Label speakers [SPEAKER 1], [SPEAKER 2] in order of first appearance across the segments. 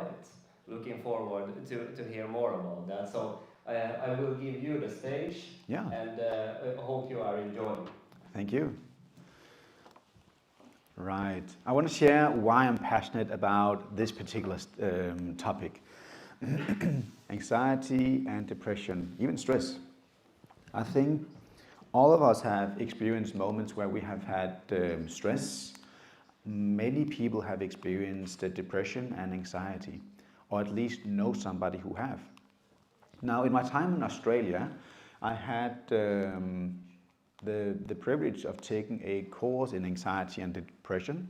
[SPEAKER 1] quiet. Looking forward to hear more about that. So I will give you the stage.
[SPEAKER 2] Yeah.
[SPEAKER 1] And hope you are enjoying.
[SPEAKER 2] Thank you. Right. I want to share why I'm passionate about this particular topic. Anxiety and depression, even stress. I think all of us have experienced moments where we have had stress. Many people have experienced depression and anxiety, or at least know somebody who have. Now, in my time in Australia, I had the privilege of taking a course in anxiety and depression,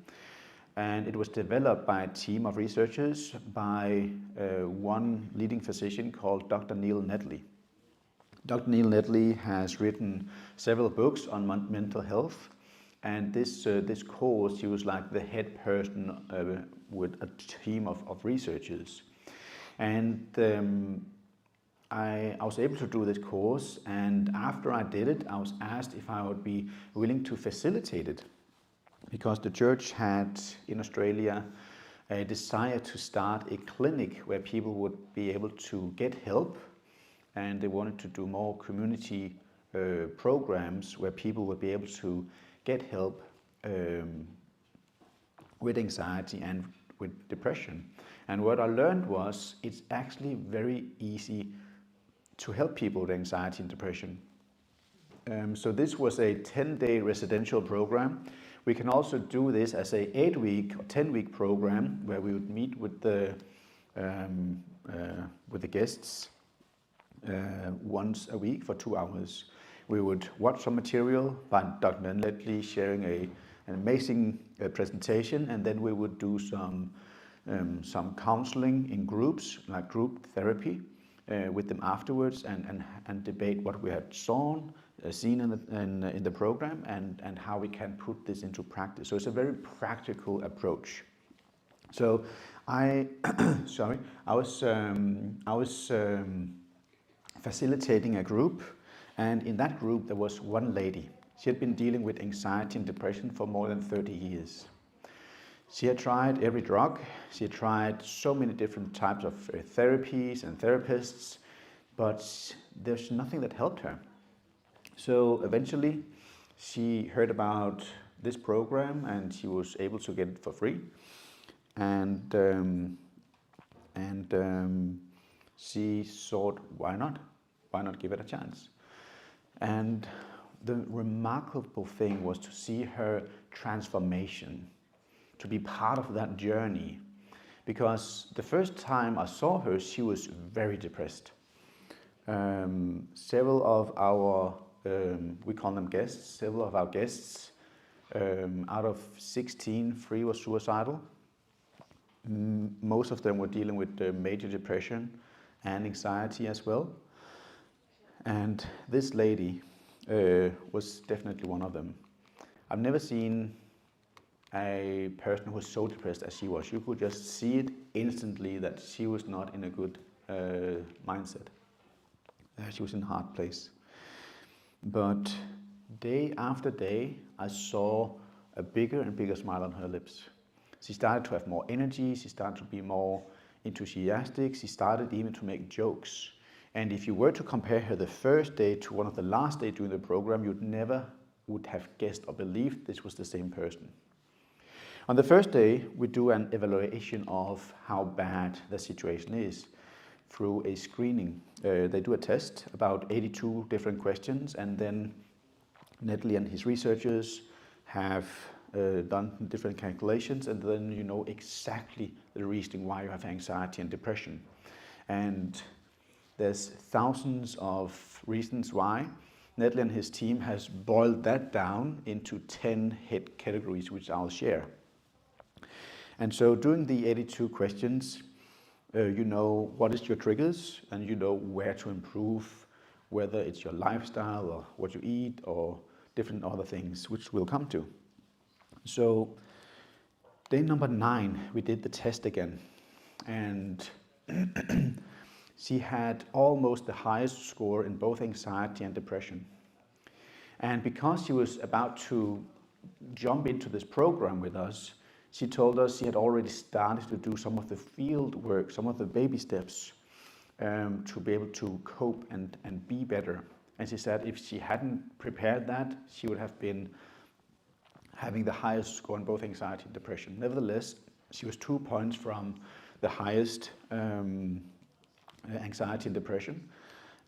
[SPEAKER 2] and it was developed by a team of researchers by one leading physician called Dr. Neil Nedley. Dr. Neil Nedley has written several books on mental health, and this course, he was like the head person with a team of researchers. And I was able to do this course, and after I did it, I was asked if I would be willing to facilitate it, because the church had in Australia a desire to start a clinic where people would be able to get help, and they wanted to do more community programs where people would be able to get help with anxiety and with depression. And what I learned was it's actually very easy to help people with anxiety and depression. So this was a 10-day residential program. We can also do this as a 8-week or 10-week program where we would meet with the guests once a week for 2 hours. We would watch some material by Dr. Nedley sharing an amazing presentation, and then we would do some counseling in groups, like group therapy, with them afterwards, and debate what we had seen in the program, and how we can put this into practice. So it's a very practical approach. So I was facilitating a group, and in that group there was one lady. She had been dealing with anxiety and depression for more than 30 years. She had tried every drug, she had tried so many different types of therapies and therapists, but there's nothing that helped her. So eventually she heard about this program, and she was able to get it for free. And she thought, why not? Why not give it a chance? And the remarkable thing was to see her transformation, to be part of that journey. Because the first time I saw her, she was very depressed. Several of our, we call them guests, several of our guests, out of 16, 3 were suicidal. Most of them were dealing with major depression and anxiety as well. And this lady was definitely one of them. I've never seen a person who was so depressed as she was. You could just see it instantly that she was not in a good mindset. She was in a hard place. But day after day, I saw a bigger and bigger smile on her lips. She started to have more energy, she started to be more enthusiastic, she started even to make jokes. And if you were to compare her the first day to one of the last days during the program, you'd never would have guessed or believed this was the same person. On the first day, we do an evaluation of how bad the situation is through a screening. They do a test, about 82 different questions, and then Nedley and his researchers have done different calculations, and then you know exactly the reason why you have anxiety and depression. And there's thousands of reasons why. Nedley and his team has boiled that down into 10 head categories, which I'll share. And so during the 82 questions, you know what is your triggers, and you know where to improve, whether it's your lifestyle or what you eat or different other things, which we'll come to. So day number 9, we did the test again, and she had almost the highest score in both anxiety and depression. And because she was about to jump into this program with us, She told us she had already started to do some of the field work, some of the baby steps to be able to cope and be better. And she said if she hadn't prepared that, she would have been having the highest score on both anxiety and depression. Nevertheless, she was 2 points from the highest anxiety and depression.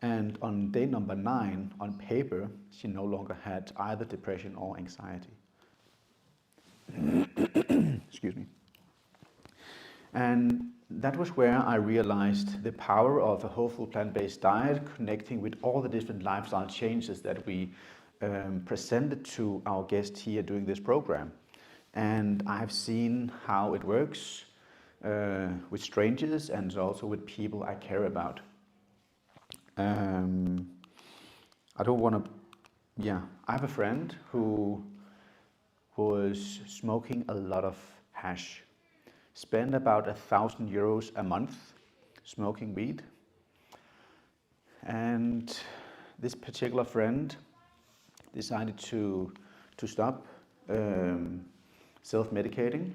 [SPEAKER 2] And on day number 9, on paper, she no longer had either depression or anxiety. Excuse me. And that was where I realized the power of a whole food plant-based diet, connecting with all the different lifestyle changes that we presented to our guests here doing this program. And I've seen how it works with strangers and also with people I care about. I don't want to, I have a friend who was smoking a lot of hash, spent about €1,000 a month smoking weed. And this particular friend decided to stop self-medicating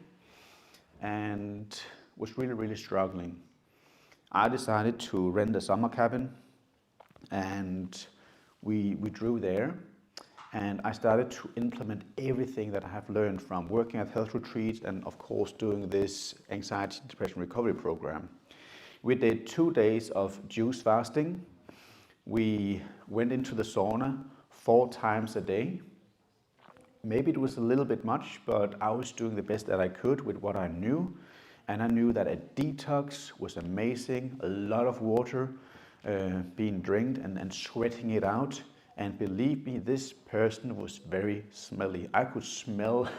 [SPEAKER 2] and was really struggling. I decided to rent a summer cabin and we drew there, and I started to implement everything that I have learned from working at health retreats and of course doing this anxiety depression recovery program. We did 2 days of juice fasting. We went into the sauna 4 times a day. Maybe it was a little bit much, but I was doing the best that I could with what I knew. And I knew that a detox was amazing, a lot of water being drank and sweating it out. And believe me, this person was very smelly. I could smell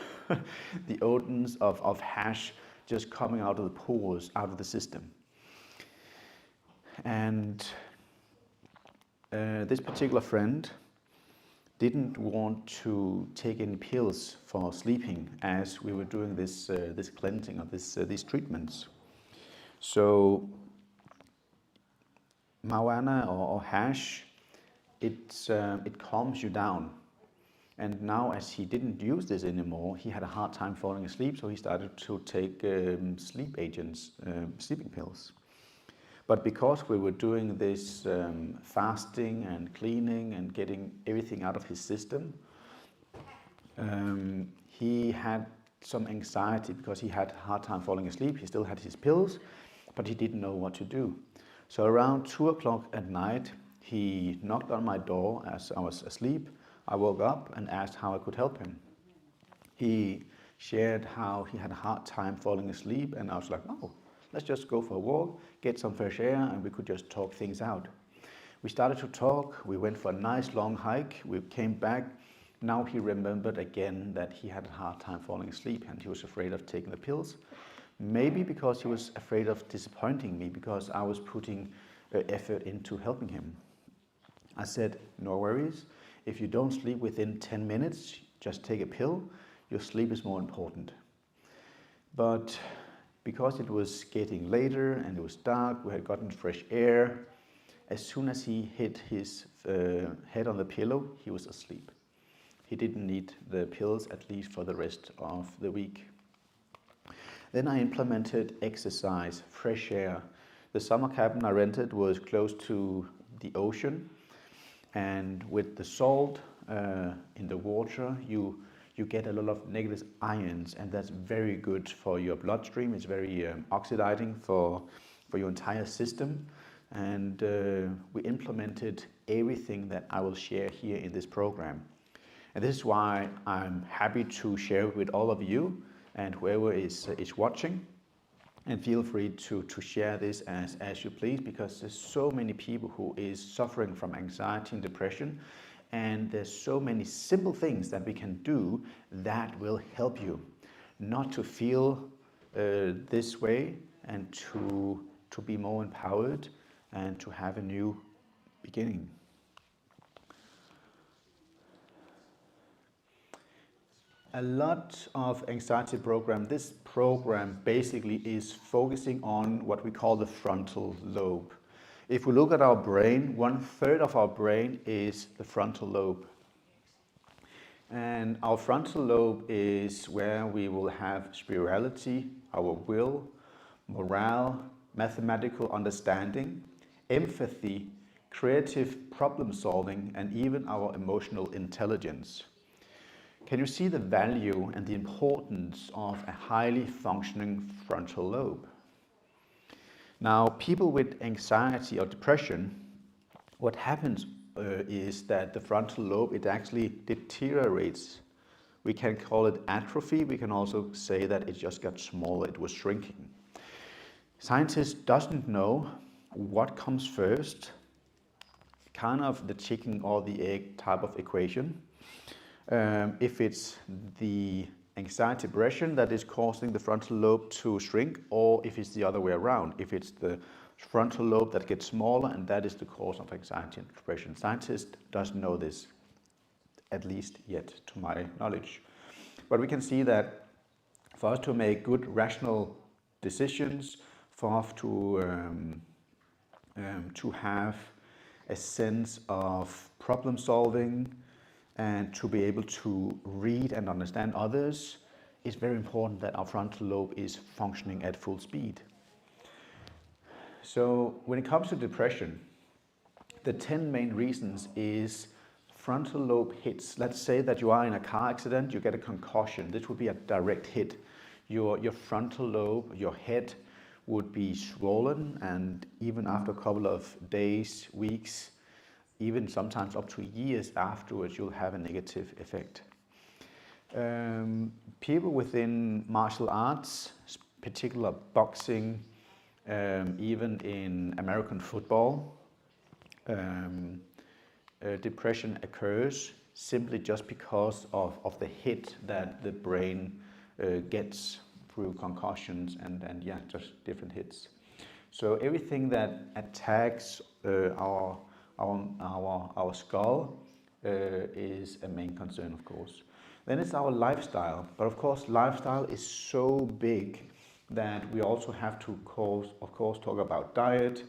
[SPEAKER 2] the odors of hash just coming out of the pores, out of the system. And this particular friend didn't want to take any pills for sleeping as we were doing this cleansing of these treatments. So marijuana or hash, it calms you down. And now as he didn't use this anymore, he had a hard time falling asleep, so he started to take sleep agents, sleeping pills. But because we were doing this fasting and cleaning and getting everything out of his system, he had some anxiety because he had a hard time falling asleep. He still had his pills, but he didn't know what to do. So around 2 o'clock at night, he knocked on my door as I was asleep. I woke up and asked how I could help him. He shared how he had a hard time falling asleep, and I was like, oh, let's just go for a walk, get some fresh air, and we could just talk things out. We started to talk, we went for a nice long hike, we came back. Now he remembered again that he had a hard time falling asleep and he was afraid of taking the pills. Maybe because he was afraid of disappointing me because I was putting effort into helping him. I said, no worries, if you don't sleep within 10 minutes, just take a pill, your sleep is more important. But because it was getting later and it was dark, we had gotten fresh air, as soon as he hit his head on the pillow, he was asleep. He didn't need the pills, at least for the rest of the week. Then I implemented exercise, fresh air. The summer cabin I rented was close to the ocean, and with the salt in the water, you get a lot of negative ions, and that's very good for your bloodstream. It's very oxidizing for your entire system. And we implemented everything that I will share here in this program. And this is why I'm happy to share with all of you and whoever is watching. And feel free to share this as you please, because there's so many people who is suffering from anxiety and depression. And there's so many simple things that we can do that will help you not to feel this way, and to be more empowered and to have a new beginning. A lot of anxiety program, this program basically is focusing on what we call the frontal lobe. If we look at our brain, 1/3 of our brain is the frontal lobe. And our frontal lobe is where we will have spirituality, our will, morale, mathematical understanding, empathy, creative problem solving, and even our emotional intelligence. Can you see the value and the importance of a highly functioning frontal lobe? Now, people with anxiety or depression, what happens is that the frontal lobe, it actually deteriorates. We can call it atrophy. We can also say that it just got smaller, it was shrinking. Scientists doesn't know what comes first, kind of the chicken or the egg type of equation. If it's the anxiety depression that is causing the frontal lobe to shrink, or if it's the other way around, if it's the frontal lobe that gets smaller and that is the cause of anxiety and depression. Scientists doesn't know this, at least yet to my knowledge. But we can see that for us to make good rational decisions, for us to have a sense of problem solving and to be able to read and understand others, it's very important that our frontal lobe is functioning at full speed. So when it comes to depression, the 10 main reasons is frontal lobe hits. Let's say that you are in a car accident, you get a concussion. This would be a direct hit. Your frontal lobe, your head would be swollen, and even after a couple of days, weeks, even sometimes up to years afterwards, you'll have a negative effect. People within martial arts, particular boxing, even in American football, depression occurs simply just because of the hit that the brain gets through concussions and yeah, just different hits. So everything that attacks our skull is a main concern, of course. Then it's our lifestyle, but of course lifestyle is so big that we also have to, of course, talk about diet.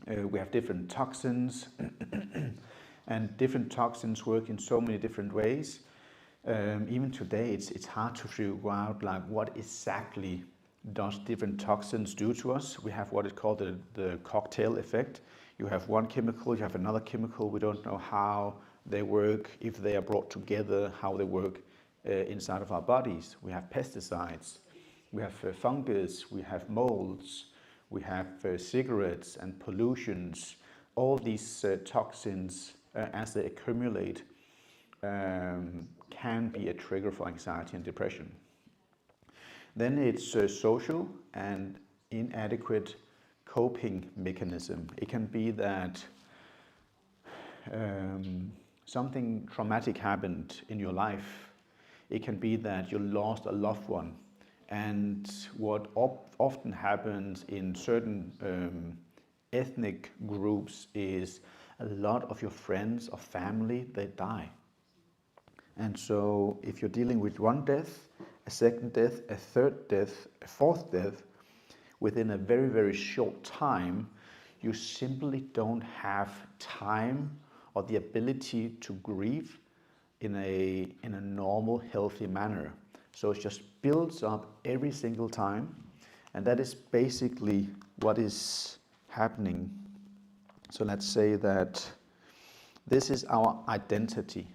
[SPEAKER 2] We have different toxins, and different toxins work in so many different ways. Even today, it's hard to figure out like what exactly does different toxins do to us. We have what is called the cocktail effect. You have one chemical, you have another chemical. We don't know how they work, if they are brought together, how they work inside of our bodies. We have pesticides, we have fungus, we have molds, we have cigarettes and pollutions. All these toxins, as they accumulate, can be a trigger for anxiety and depression. Then it's social and inadequate coping mechanism. It can be that something traumatic happened in your life. It can be that you lost a loved one. And what often happens in certain ethnic groups is a lot of your friends or family, they die. And so if you're dealing with one death, a second death, a third death, a fourth death, within a very, very short time, you simply don't have time or the ability to grieve in a normal, healthy manner. So it just builds up every single time, and that is basically what is happening. So let's say that this is our identity.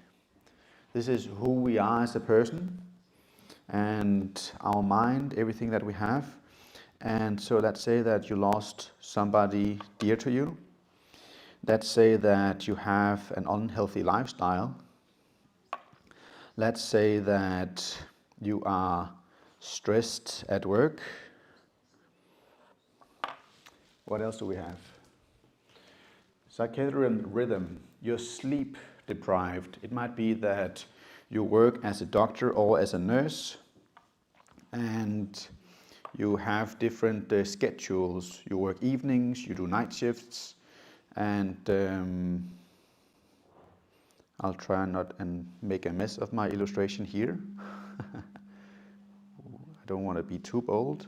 [SPEAKER 2] This is who we are as a person, and our mind, everything that we have. And so let's say that you lost somebody dear to you. Let's say that you have an unhealthy lifestyle. Let's say that you are stressed at work. What else do we have? Circadian rhythm. You're sleep deprived. It might be that you work as a doctor or as a nurse, and you have different schedules. You work evenings, you do night shifts, and I'll try not and make a mess of my illustration here. I don't want to be too bold.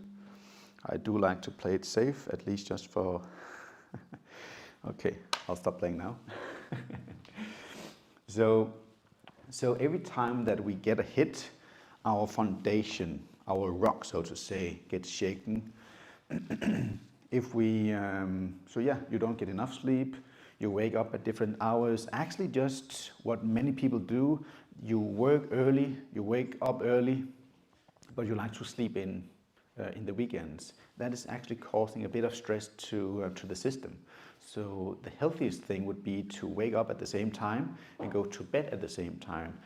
[SPEAKER 2] I do like to play it safe, at least just for... Okay, I'll stop playing now. So So every time that we get a hit, our foundation, our rock, so to say, gets shaken. If we, you don't get enough sleep, you wake up at different hours. Actually, just what many people do, you work early, you wake up early, but you like to sleep in the weekends. That is actually causing a bit of stress to the system. So the healthiest thing would be to wake up at the same time and go to bed at the same time.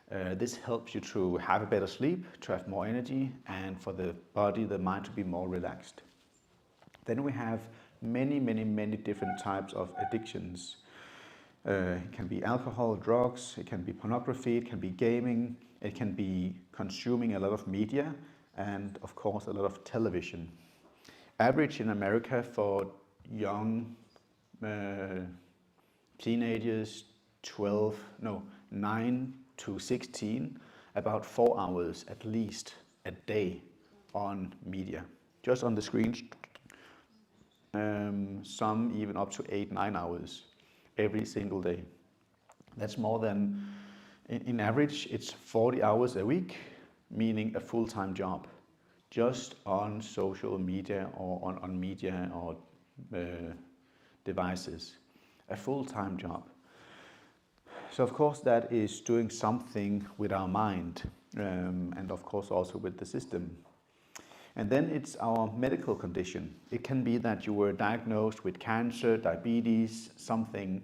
[SPEAKER 2] This helps you to have a better sleep, to have more energy, and for the body, the mind to be more relaxed. Then we have many different types of addictions. It can be alcohol, drugs, it can be pornography, it can be gaming, it can be consuming a lot of media, and of course a lot of television. Average in America for young teenagers, 9 to 16, about 4 hours at least a day on media, just on the screens. Some even up to 8-9 hours every single day. That's more than, in average, it's 40 hours a week, meaning a full-time job, just on social media or on media or devices, a full-time job. So of course that is doing something with our mind, and of course also with the system. And then it's our medical condition. It can be that you were diagnosed with cancer, diabetes, something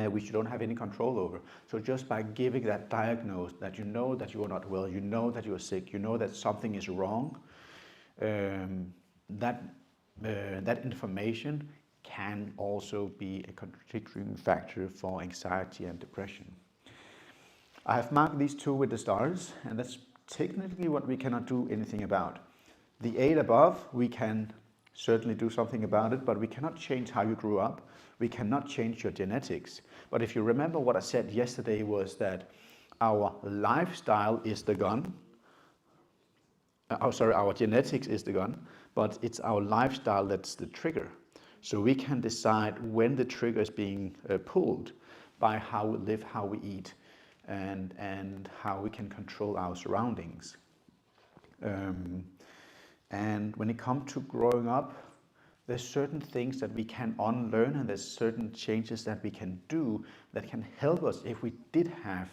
[SPEAKER 2] which you don't have any control over. So just by giving that diagnosis, that you know that you are not well, you know that you are sick, you know that something is wrong, that information can also be a contributing factor for anxiety and depression. I have marked these two with the stars, and that's technically what we cannot do anything about. The 8 above, we can certainly do something about it, but we cannot change how you grew up. We cannot change your genetics. But if you remember what I said yesterday was that our lifestyle is the gun. Our genetics is the gun, but it's our lifestyle that's the trigger. So we can decide when the trigger is being pulled by how we live, how we eat, and how we can control our surroundings. And when it comes to growing up, there's certain things that we can unlearn, and there's certain changes that we can do that can help us if we did have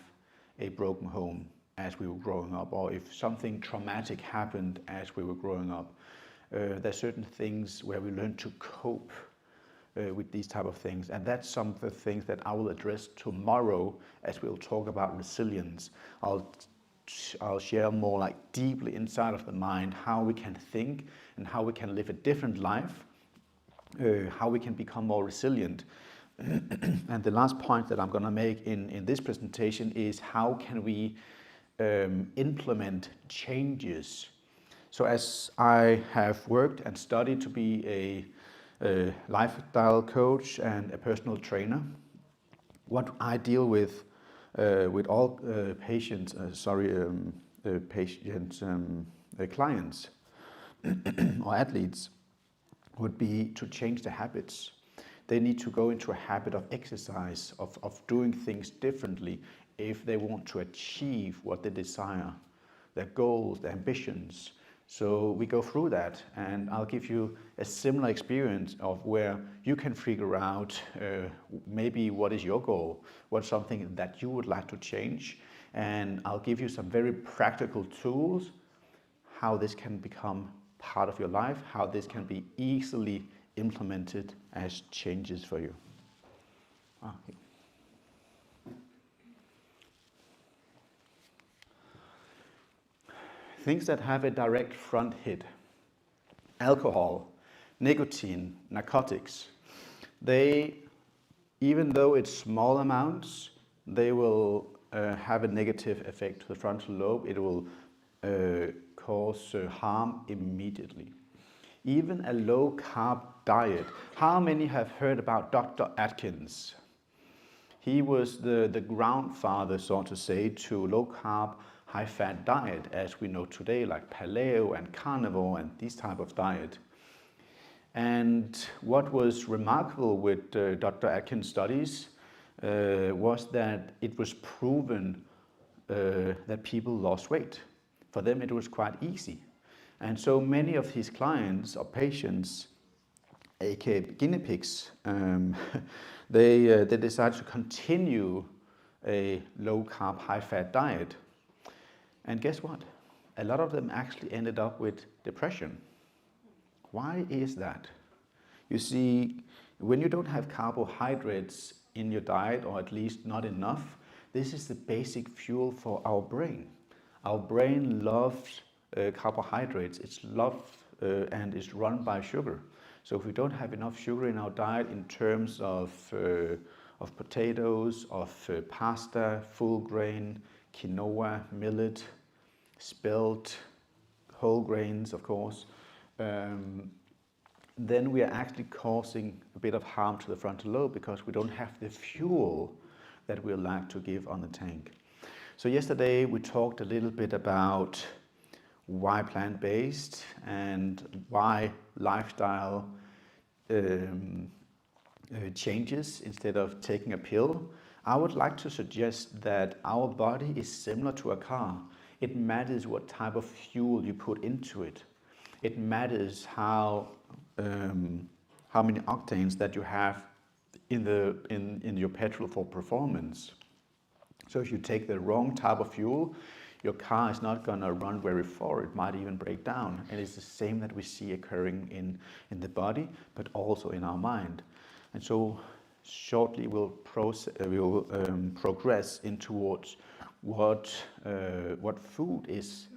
[SPEAKER 2] a broken home as we were growing up, or if something traumatic happened as we were growing up. There's certain things where we learn to cope with these type of things, and that's some of the things that I will address tomorrow as we'll talk about resilience. I'll share more like deeply inside of the mind how we can think and how we can live a different life, how we can become more resilient. And the last point that I'm going to make in this presentation is how can we implement changes. So as I have worked and studied to be a lifestyle coach and a personal trainer, what I deal with all clients or athletes would be to change their habits. They need to go into a habit of exercise, of doing things differently if they want to achieve what they desire, their goals, their ambitions. So we go through that, and I'll give you a similar experience of where you can figure out maybe what is your goal, what's something that you would like to change, and I'll give you some very practical tools, how this can become part of your life, how this can be easily implemented as changes for you. Okay. Things that have a direct front hit: alcohol, nicotine, narcotics. They, even though it's small amounts, they will have a negative effect to the frontal lobe. It will cause harm immediately. Even a low-carb diet. How many have heard about Dr. Atkins? He was the grandfather, so to say, to low-carb, high-fat diet as we know today, like paleo and carnivore and these type of diet. And what was remarkable with Dr. Atkins' studies, was that it was proven that people lost weight. For them, it was quite easy. And so many of his clients or patients, aka guinea pigs, they decided to continue a low carb, high fat diet. And guess what? A lot of them actually ended up with depression. Why is that? You see, when you don't have carbohydrates in your diet, or at least not enough, this is the basic fuel for our brain. Our brain loves carbohydrates. It's loved and is run by sugar. So if we don't have enough sugar in our diet in terms of potatoes, of pasta, full grain, quinoa, millet, spelt, whole grains, of course, then we are actually causing a bit of harm to the frontal lobe because we don't have the fuel that we like to give on the tank. So yesterday we talked a little bit about why plant-based and why lifestyle changes instead of taking a pill. I would like to suggest that our body is similar to a car. It matters what type of fuel you put into it. It matters how many octanes that you have in your petrol for performance. So if you take the wrong type of fuel, your car is not going to run very far. It might even break down. And it's the same that we see occurring in the body, but also in our mind. And so shortly we'll progress in towards what food is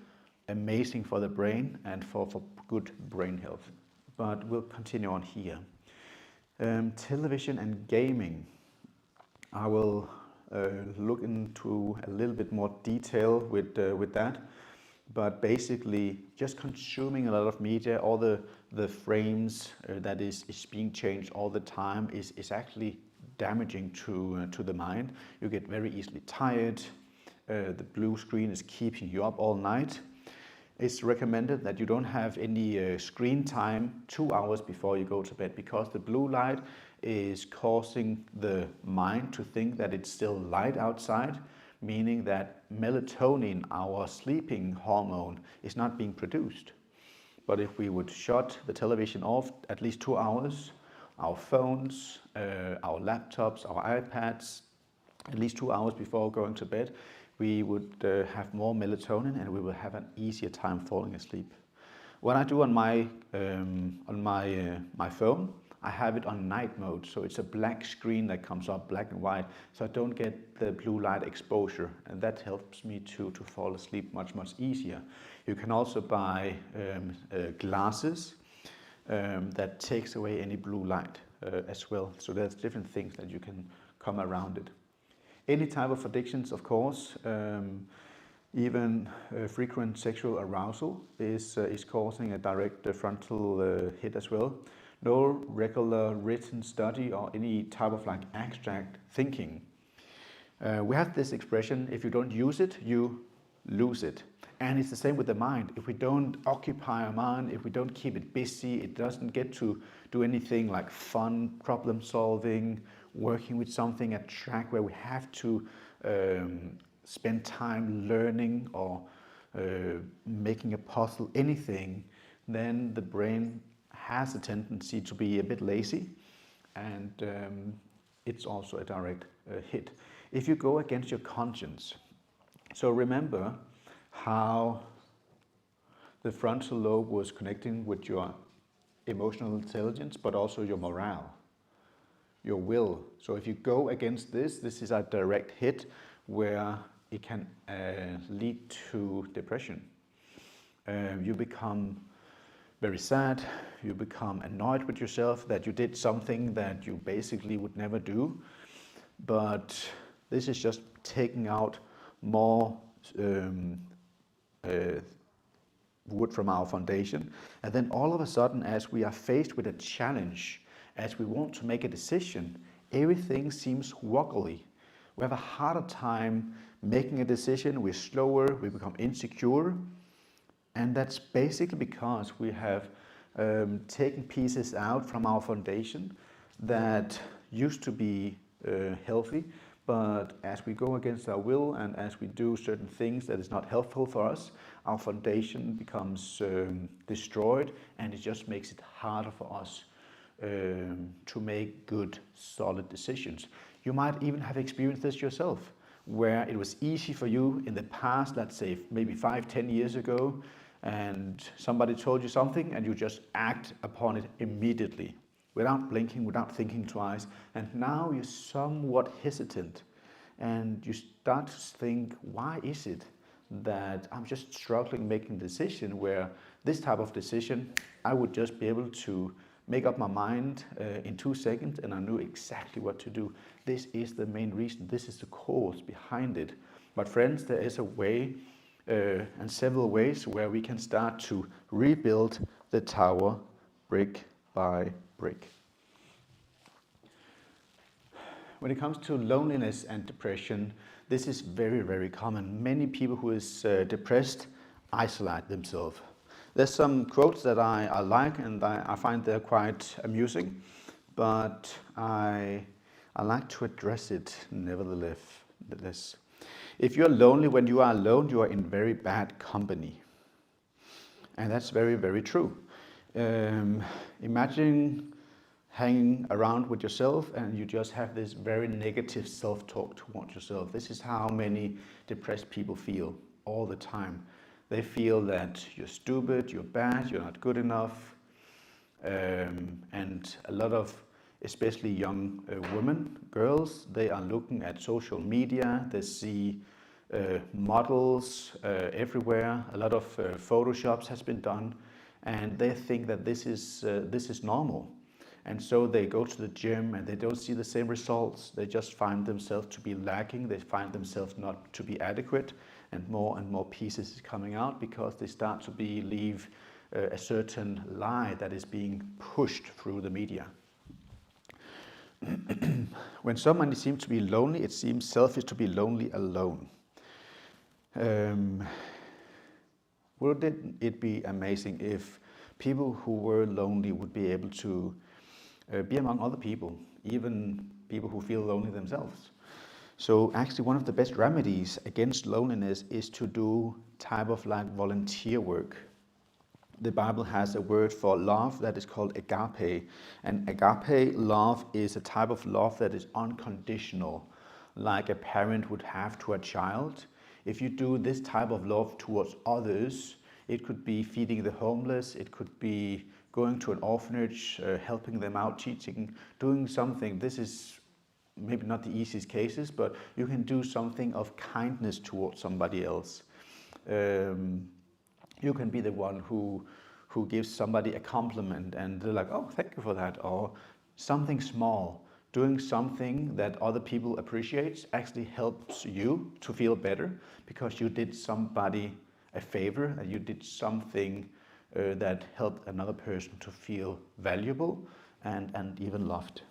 [SPEAKER 2] amazing for the brain and for good brain health. But we'll continue on here. Television and gaming. I will look into a little bit more detail with that. But basically, just consuming a lot of media, all the frames that is being changed all the time is actually damaging to the mind. You get very easily tired. The blue screen is keeping you up all night. It's recommended that you don't have any screen time 2 hours before you go to bed, because the blue light is causing the mind to think that it's still light outside, meaning that melatonin, our sleeping hormone, is not being produced. But if we would shut the television off at least 2 hours, our phones, our laptops, our iPads, at least 2 hours before going to bed, we would have more melatonin and we will have an easier time falling asleep. What I do on my phone, I have it on night mode, so it's a black screen that comes up, black and white, so I don't get the blue light exposure, and that helps me to fall asleep much easier. You can also buy glasses that takes away any blue light as well, so there's different things that you can come around it. Any type of addictions, of course, even frequent sexual arousal is causing a direct frontal hit as well. No regular written study or any type of like abstract thinking. We have this expression, if you don't use it, you lose it. And it's the same with the mind. If we don't occupy our mind, if we don't keep it busy, it doesn't get to do anything like fun, problem solving, working with something, a track where we have to spend time learning or making a puzzle, anything, then the brain has a tendency to be a bit lazy, and it's also a direct hit. If you go against your conscience, so remember how the frontal lobe was connecting with your emotional intelligence, but also your morale, your will. So if you go against this is a direct hit where it can lead to depression. You become very sad, you become annoyed with yourself that you did something that you basically would never do, but this is just taking out more wood from our foundation. And then all of a sudden, as we are faced with a challenge, as we want to make a decision, everything seems wobbly. We have a harder time making a decision, we're slower, we become insecure. And that's basically because we have taken pieces out from our foundation that used to be healthy. But as we go against our will and as we do certain things that is not helpful for us, our foundation becomes destroyed, and it just makes it harder for us to make good, solid decisions. You might even have experienced this yourself, where it was easy for you in the past, let's say maybe 5-10 years ago, and somebody told you something and you just act upon it immediately without blinking, without thinking twice, and now you're somewhat hesitant and you start to think, why is it that I'm just struggling making a decision where this type of decision I would just be able to make up my mind in 2 seconds and I knew exactly what to do. This is the main reason, this is the cause behind it. But friends, there is a way and several ways where we can start to rebuild the tower brick by brick. When it comes to loneliness and depression, this is very, very common. Many people who is depressed isolate themselves. There's some quotes that I like and I find they're quite amusing, but I like to address it nevertheless. If you're lonely when you are alone, you are in very bad company. And that's very, very true. Imagine hanging around with yourself and you just have this very negative self-talk towards yourself. This is how many depressed people feel all the time. They feel that you're stupid, you're bad, you're not good enough. And a lot of, especially young women, girls, they are looking at social media, they see models everywhere, a lot of photoshops has been done, and they think that this is normal. And so they go to the gym and they don't see the same results. They just find themselves to be lacking. They find themselves not to be adequate, and more pieces is coming out because they start to believe a certain lie that is being pushed through the media. When somebody seems to be lonely, it seems selfish to be lonely alone. Wouldn't it be amazing if people who were lonely would be able to be among other people, even people who feel lonely themselves? So actually one of the best remedies against loneliness is to do type of like volunteer work. The Bible has a word for love that is called agape, and agape love is a type of love that is unconditional, like a parent would have to a child. If you do this type of love towards others, it could be feeding the homeless, it could be going to an orphanage, helping them out, teaching, doing something. This is maybe not the easiest cases, but you can do something of kindness towards somebody else. You can be the one who gives somebody a compliment and they're like, oh, thank you for that, or something small. Doing something that other people appreciate actually helps you to feel better because you did somebody a favor and you did something that helped another person to feel valuable and even loved.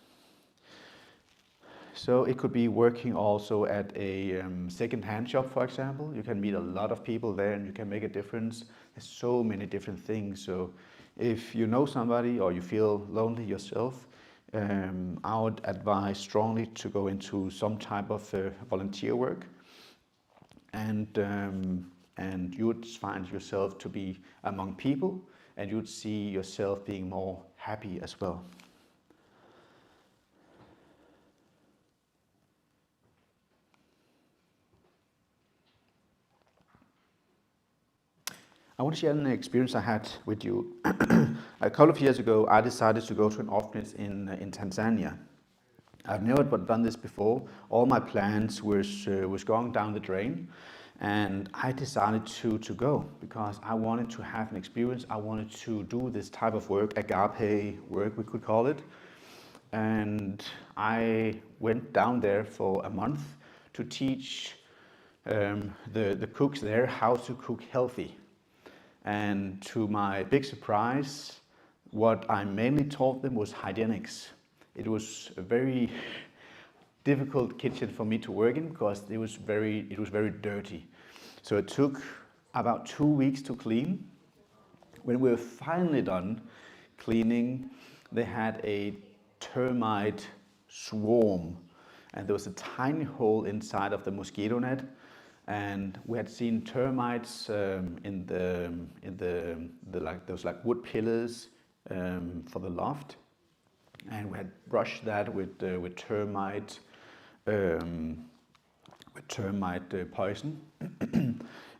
[SPEAKER 2] So it could be working also at a second-hand shop, for example. You can meet a lot of people there and you can make a difference. There's so many different things. So if you know somebody or you feel lonely yourself, I would advise strongly to go into some type of volunteer work, and you would find yourself to be among people, and you would see yourself being more happy as well. I want to share an experience I had with you. A couple of years ago, I decided to go to an orphanage in Tanzania. I've never done this before. All my plans was going down the drain, and I decided to go because I wanted to have an experience. I wanted to do this type of work, agape work we could call it. And I went down there for a month to teach the cooks there how to cook healthy. And to my big surprise, what I mainly taught them was hygienics. It was a very difficult kitchen for me to work in because it was very dirty. So it took about 2 weeks to clean. When we were finally done cleaning, they had a termite swarm, and there was a tiny hole inside of the mosquito net, and we had seen termites in the like those like wood pillars for the loft, and we had brushed that with termite poison.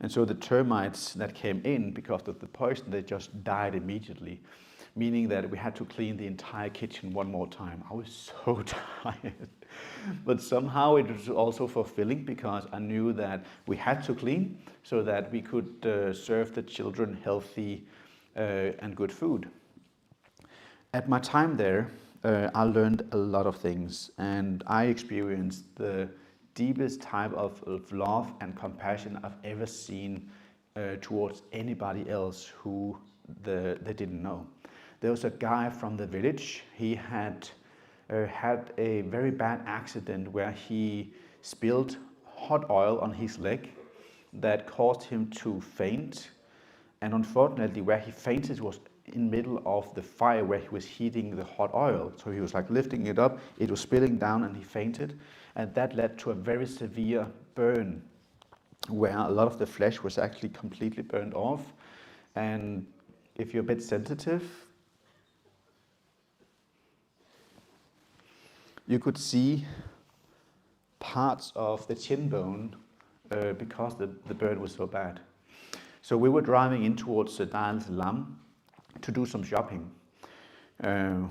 [SPEAKER 2] And so the termites that came in because of the poison, they just died immediately, meaning that we had to clean the entire kitchen one more time. I was so tired, but somehow it was also fulfilling because I knew that we had to clean so that we could serve the children healthy and good food. At my time there, I learned a lot of things, and I experienced the deepest type of love and compassion I've ever seen towards anybody else who they didn't know. There was a guy from the village. He had had a very bad accident where he spilled hot oil on his leg that caused him to faint. And unfortunately, where he fainted was in the middle of the fire where he was heating the hot oil. So he was like lifting it up, it was spilling down, and he fainted. And that led to a very severe burn where a lot of the flesh was actually completely burned off. And if you're a bit sensitive, you could see parts of the chin bone because the burn was so bad. So we were driving in towards Dar es Salaam to do some shopping.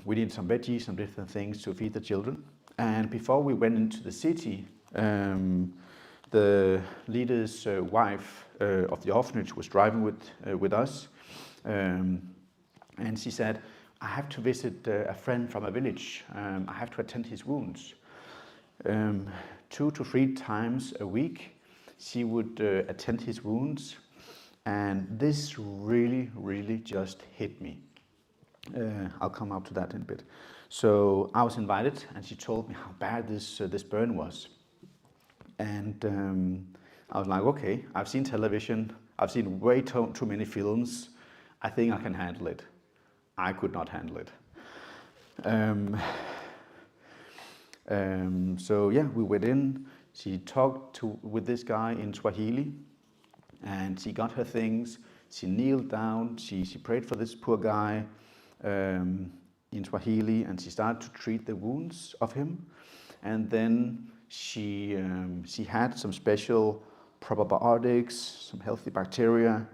[SPEAKER 2] We needed some veggies, some different things to feed the children. And before we went into the city, the leader's wife of the orphanage was driving with us. And she said, I have to visit a friend from a village. I have to attend his wounds. 2 to 3 times a week, she would attend his wounds. And this really just hit me. I'll come up to that in a bit. So I was invited, and she told me how bad this burn was. And I was like, okay, I've seen television, I've seen way too many films. I think I can handle it. I could not handle it. So yeah, we went in. She talked with this guy in Swahili, and she got her things. She kneeled down. She prayed for this poor guy in Swahili, and she started to treat the wounds of him. And then she had some special probiotics, some healthy bacteria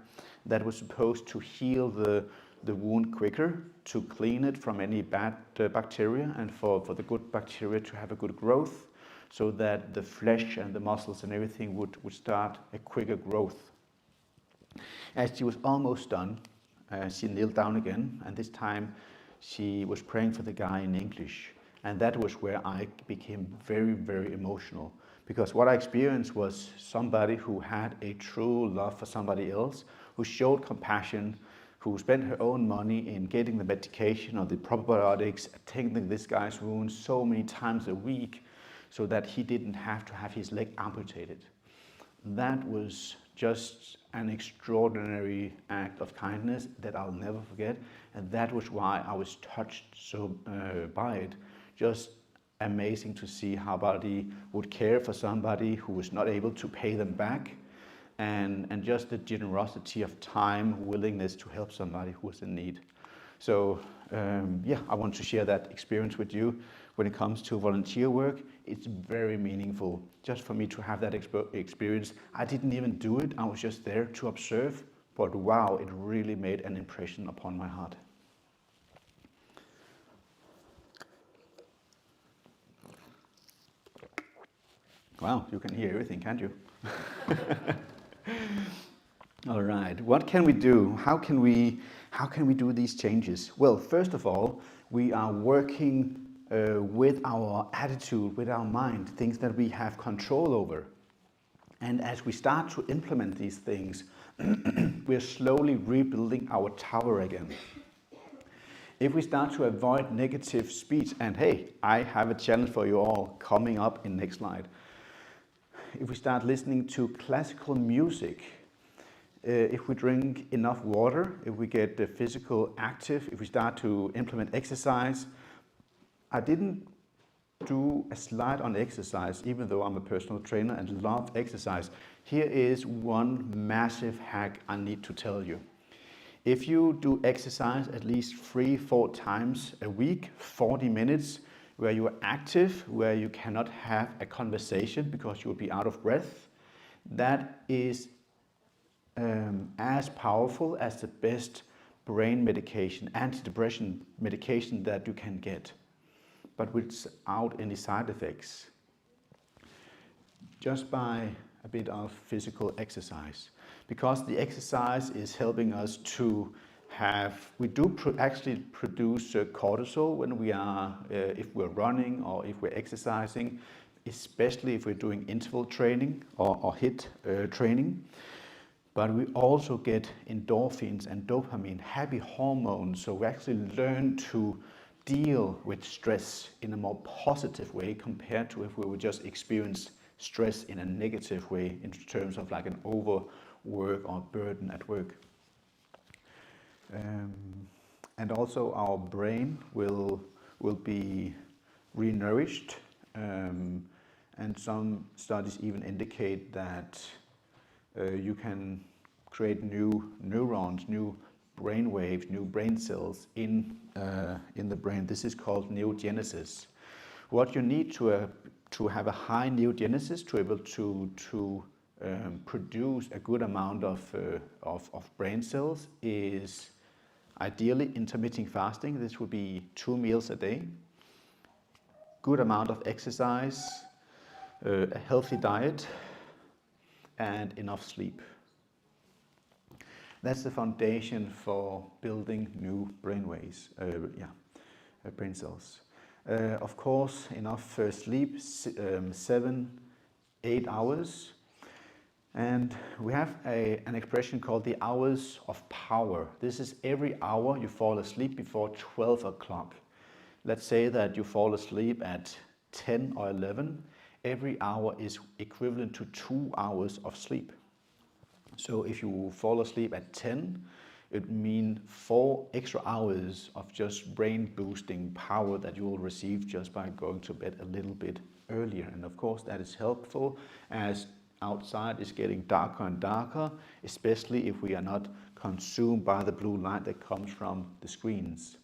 [SPEAKER 2] that was supposed to heal the wound quicker, to clean it from any bad bacteria, and for the good bacteria to have a good growth, so that the flesh and the muscles and everything would start a quicker growth. As she was almost done, she kneeled down again, and this time she was praying for the guy in English. And that was where I became very emotional, because what I experienced was somebody who had a true love for somebody else, who showed compassion, who spent her own money in getting the medication or the probiotics, attending this guy's wounds so many times a week so that he didn't have to have his leg amputated. That was just an extraordinary act of kindness that I'll never forget, and that was why I was touched so by it. Just amazing to see how somebody would care for somebody who was not able to pay them back, and just the generosity of time, willingness to help somebody who was in need. So yeah, I want to share that experience with you. When it comes to volunteer work, it's very meaningful. Just for me to have that experience, I didn't even do it, I was just there to observe, but wow, it really made an impression upon my heart. Wow, you can hear everything, can't you? All right, what can we do? How can we do these changes? Well, first of all, we are working with our attitude, with our mind, things that we have control over. And as we start to implement these things, we're slowly rebuilding our tower again. If we start to avoid negative speech, and hey, I have a challenge for you all coming up in next slide. If we start listening to classical music, if we drink enough water, if we get physical active, if we start to implement exercise. I didn't do a slide on exercise, even though I'm a personal trainer and love exercise, here is one massive hack I need to tell you. If you do exercise at least 3-4 times a week, 40 minutes, where you are active, where you cannot have a conversation because you will be out of breath, that is as powerful as the best brain medication, antidepressant medication that you can get, but without any side effects, just by a bit of physical exercise. Because the exercise is helping us to have, we do actually produce cortisol when we are, if we're running or if we're exercising, especially if we're doing interval training or HIIT training. But we also get endorphins and dopamine, happy hormones, so we actually learn to deal with stress in a more positive way compared to if we would just experience stress in a negative way in terms of like an overwork or burden at work. And also our brain will be renourished, and some studies even indicate that you can create new neurons, new brain waves, new brain cells in the brain. This is called neurogenesis. What you need to have a high neurogenesis, to be able to produce a good amount of brain cells, is ideally intermittent fasting. This would be 2 meals a day, good amount of exercise, a healthy diet, and enough sleep. That's the foundation for building new brainwaves, brain cells. Of course, enough sleep, 7-8 hours. And we have an expression called the hours of power. This is every hour you fall asleep before 12 o'clock. Let's say that you fall asleep at 10 or 11. Every hour is equivalent to 2 hours of sleep. So if you fall asleep at 10, it means 4 extra hours of just brain boosting power that you will receive just by going to bed a little bit earlier. And of course that is helpful as outside is getting darker and darker, especially if we are not consumed by the blue light that comes from the screens.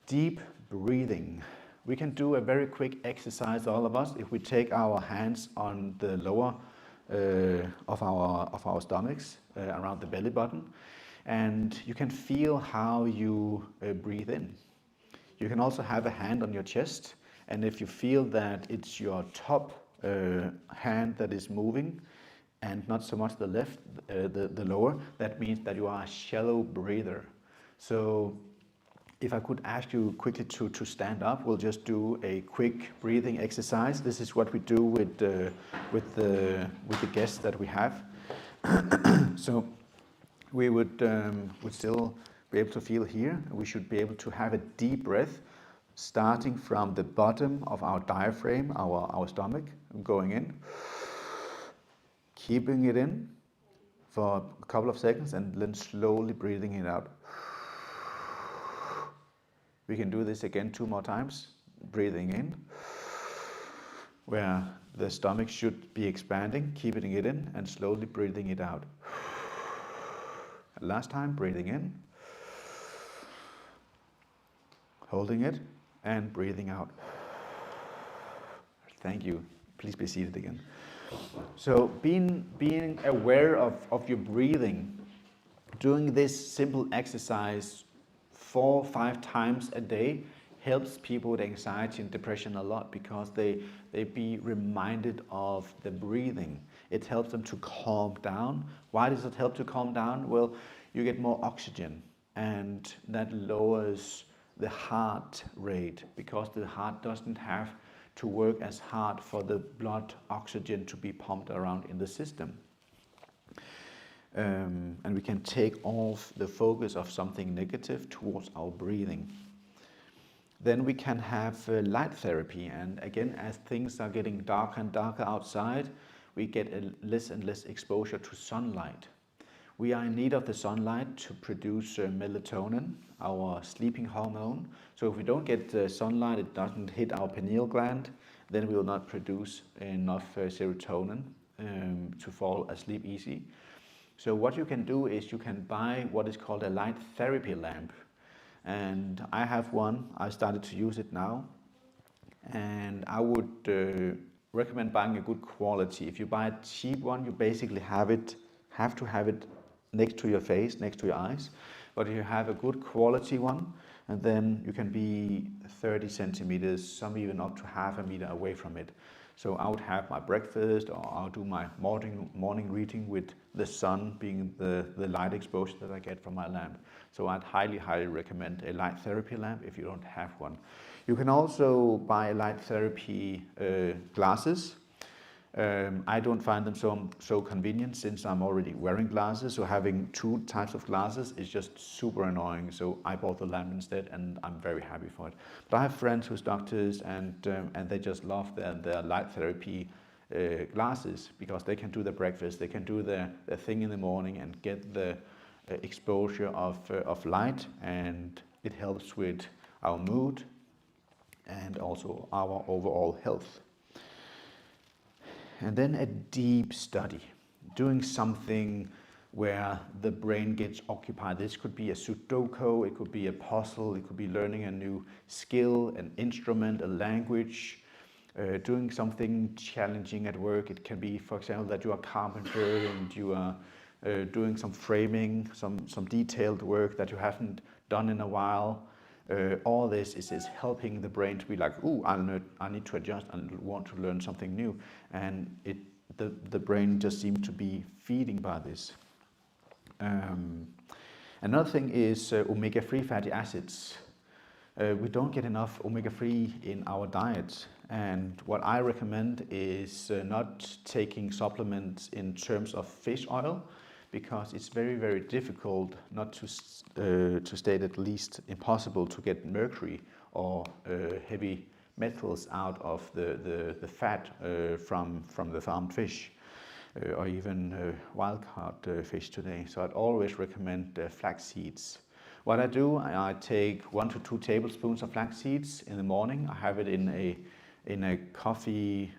[SPEAKER 2] Deep breathing. We can do a very quick exercise, all of us, if we take our hands on the lower of our stomachs, around the belly button, and you can feel how you breathe in. You can also have a hand on your chest, and if you feel that it's your top hand that is moving and not so much the left, the lower, that means that you are a shallow breather. So if I could ask you quickly to stand up, we'll just do a quick breathing exercise. This is what we do with the guests that we have. So we would still be able to feel here. We should be able to have a deep breath, starting from the bottom of our diaphragm, our stomach, going in, keeping it in for a couple of seconds, and then slowly breathing it out. We can do this again 2 more times. Breathing in, where the stomach should be expanding, keeping it in, and slowly breathing it out. Last time, breathing in, holding it, and breathing out. Thank you. Please be seated again. So being aware of your breathing, doing this simple exercise 4 or 5 times a day helps people with anxiety and depression a lot, because they be reminded of the breathing. It helps them to calm down. Why does it help to calm down? Well, you get more oxygen, and that lowers the heart rate, because the heart doesn't have to work as hard for the blood oxygen to be pumped around in the system. And we can take off the focus of something negative towards our breathing. Then we can have light therapy, and again, as things are getting darker and darker outside, we get less and less exposure to sunlight. We are in need of the sunlight to produce melatonin, our sleeping hormone. So if we don't get sunlight, it doesn't hit our pineal gland, then we will not produce enough serotonin to fall asleep easy. So what you can do is you can buy what is called a light therapy lamp. And I have one. I started to use it now. And I would recommend buying a good quality. If you buy a cheap one, you basically have to have it next to your face, next to your eyes. But if you have a good quality one, and then you can be 30 centimeters, some even up to half a meter away from it. So I would have my breakfast, or I'll do my morning reading with the sun being the light exposure that I get from my lamp. So I'd highly recommend a light therapy lamp if you don't have one. You can also buy light therapy glasses. I don't find them so convenient since I'm already wearing glasses, so having two types of glasses is just super annoying. So I bought the lamp instead, and I'm very happy for it. But I have friends who's doctors, and they just love their light therapy glasses, because they can do their breakfast, they can do their thing in the morning and get the exposure of light, and it helps with our mood and also our overall health. And then a deep study, doing something where the brain gets occupied. This could be a Sudoku, it could be a puzzle, it could be learning a new skill, an instrument, a language, doing something challenging at work. It can be, for example, that you are a carpenter and you are doing some framing, some detailed work that you haven't done in a while. All this is helping the brain to be like, ooh, I need to adjust and want to learn something new. And the brain just seems to be feeding by this. Another thing is omega-3 fatty acids. We don't get enough omega-3 in our diet. And what I recommend is not taking supplements in terms of fish oil, because it's very difficult, not to state at least impossible, to get mercury or heavy metals out of the fat from the farmed fish, or even wild-caught fish today. So I'd always recommend flax seeds. What I do, I take 1 to 2 tablespoons of flax seeds in the morning. I have it in a coffee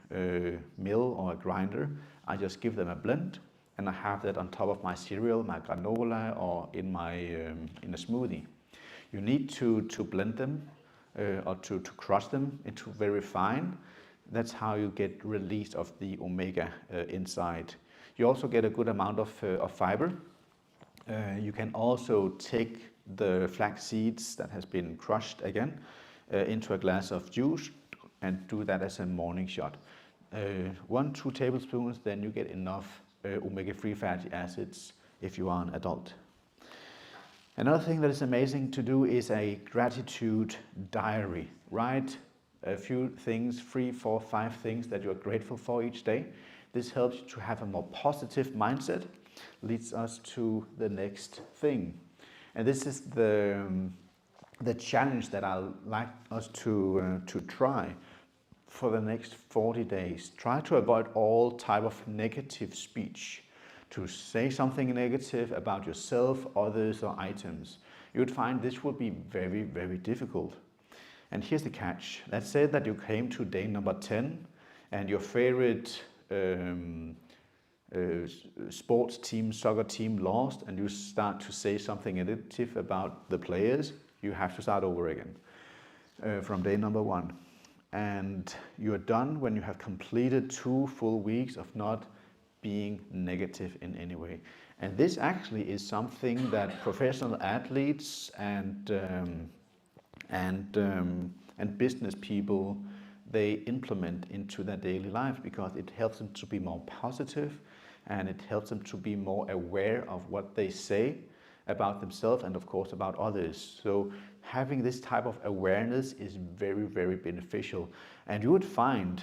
[SPEAKER 2] mill or a grinder. I just give them a blend, and I have that on top of my cereal, my granola, or in a smoothie. You need to blend them or to crush them into very fine. That's how you get release of the omega inside. You also get a good amount of fiber. You can also take the flax seeds that has been crushed again into a glass of juice and do that as a morning shot. 1-2 tablespoons, then you get enough omega-3 fatty acids if you are an adult. Another thing that is amazing to do is a gratitude diary. Write a few things, 3, 4, 5 things that you are grateful for each day. This helps you to have a more positive mindset, leads us to the next thing. And this is the challenge that I'd like us to try for the next 40 days. Try to avoid all type of negative speech. To say something negative about yourself, others, or items. You would find this would be very difficult. And here's the catch. Let's say that you came to day number 10 and your favorite sports team, soccer team lost, and you start to say something negative about the players. You have to start over again from day number 1. And you're done when you have completed 2 full weeks of not being negative in any way. And this actually is something that professional athletes and business people, they implement into their daily life, because it helps them to be more positive, and it helps them to be more aware of what they say about themselves and of course about others. So having this type of awareness is very beneficial. And you would find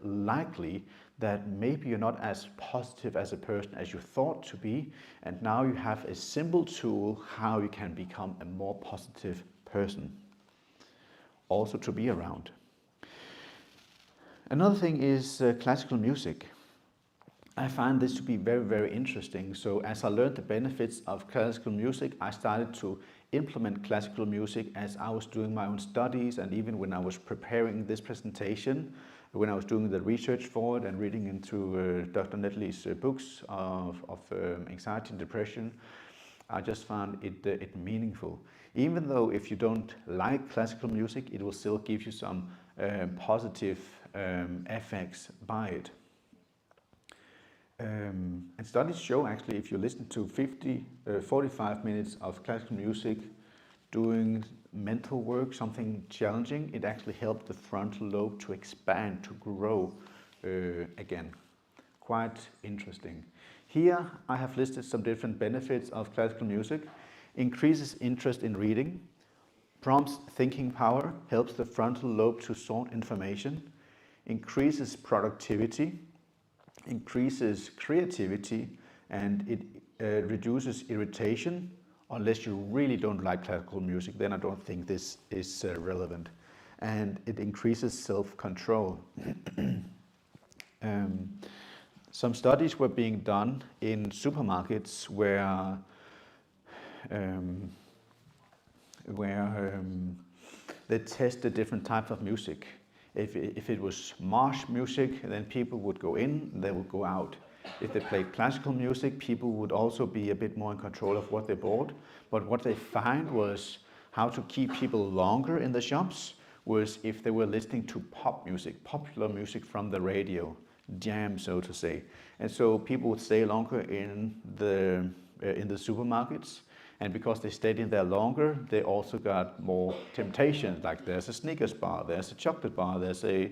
[SPEAKER 2] likely that maybe you're not as positive as a person as you thought to be, and now you have a simple tool how you can become a more positive person, also to be around. Another thing is classical music. I find this to be very, very interesting. So as I learned the benefits of classical music, I started to implement classical music as I was doing my own studies, and even when I was preparing this presentation, when I was doing the research for it and reading into Dr. Netley's books of anxiety and depression, I just found it meaningful. Even though if you don't like classical music, it will still give you some positive effects by it. And studies show actually if you listen to 45 minutes of classical music doing mental work, something challenging, it actually helped the frontal lobe to expand, to grow again. Quite interesting. Here I have listed some different benefits of classical music. Increases interest in reading, prompts thinking power, helps the frontal lobe to sort information, increases productivity, increases creativity, and it reduces irritation. Unless you really don't like classical music, then I don't think this is relevant. And it increases self-control. Some studies were being done in supermarkets where they tested different types of music. If it was march music, then people would go in, they would go out. If they played classical music, people would also be a bit more in control of what they bought. But what they found was how to keep people longer in the shops was if they were listening to pop music, popular music from the radio, jam, so to say. And so people would stay longer in the supermarkets. And because they stayed in there longer, they also got more temptation. Like there's a Snickers bar, there's a chocolate bar, there's a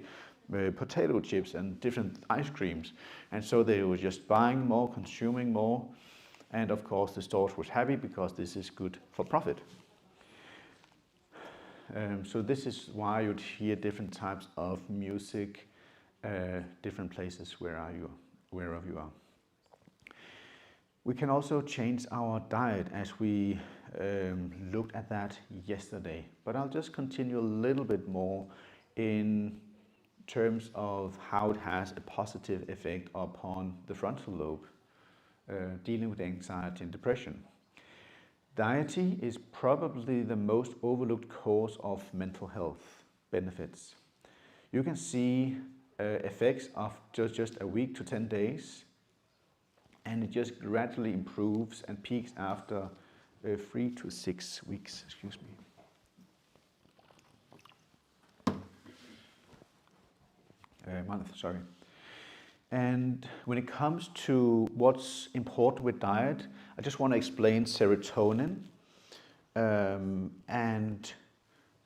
[SPEAKER 2] potato chips and different ice creams. And so they were just buying more, consuming more. And of course the stores was happy because this is good for profit. So this is why you'd hear different types of music, different places wherever you are. We can also change our diet as we looked at that yesterday. But I'll just continue a little bit more in terms of how it has a positive effect upon the frontal lobe, dealing with anxiety and depression. Diet is probably the most overlooked cause of mental health benefits. You can see effects of just a week to 10 days, and it just gradually improves and peaks after 3 to 6 weeks. Excuse me. Month, sorry. And when it comes to what's important with diet, I just want to explain serotonin, and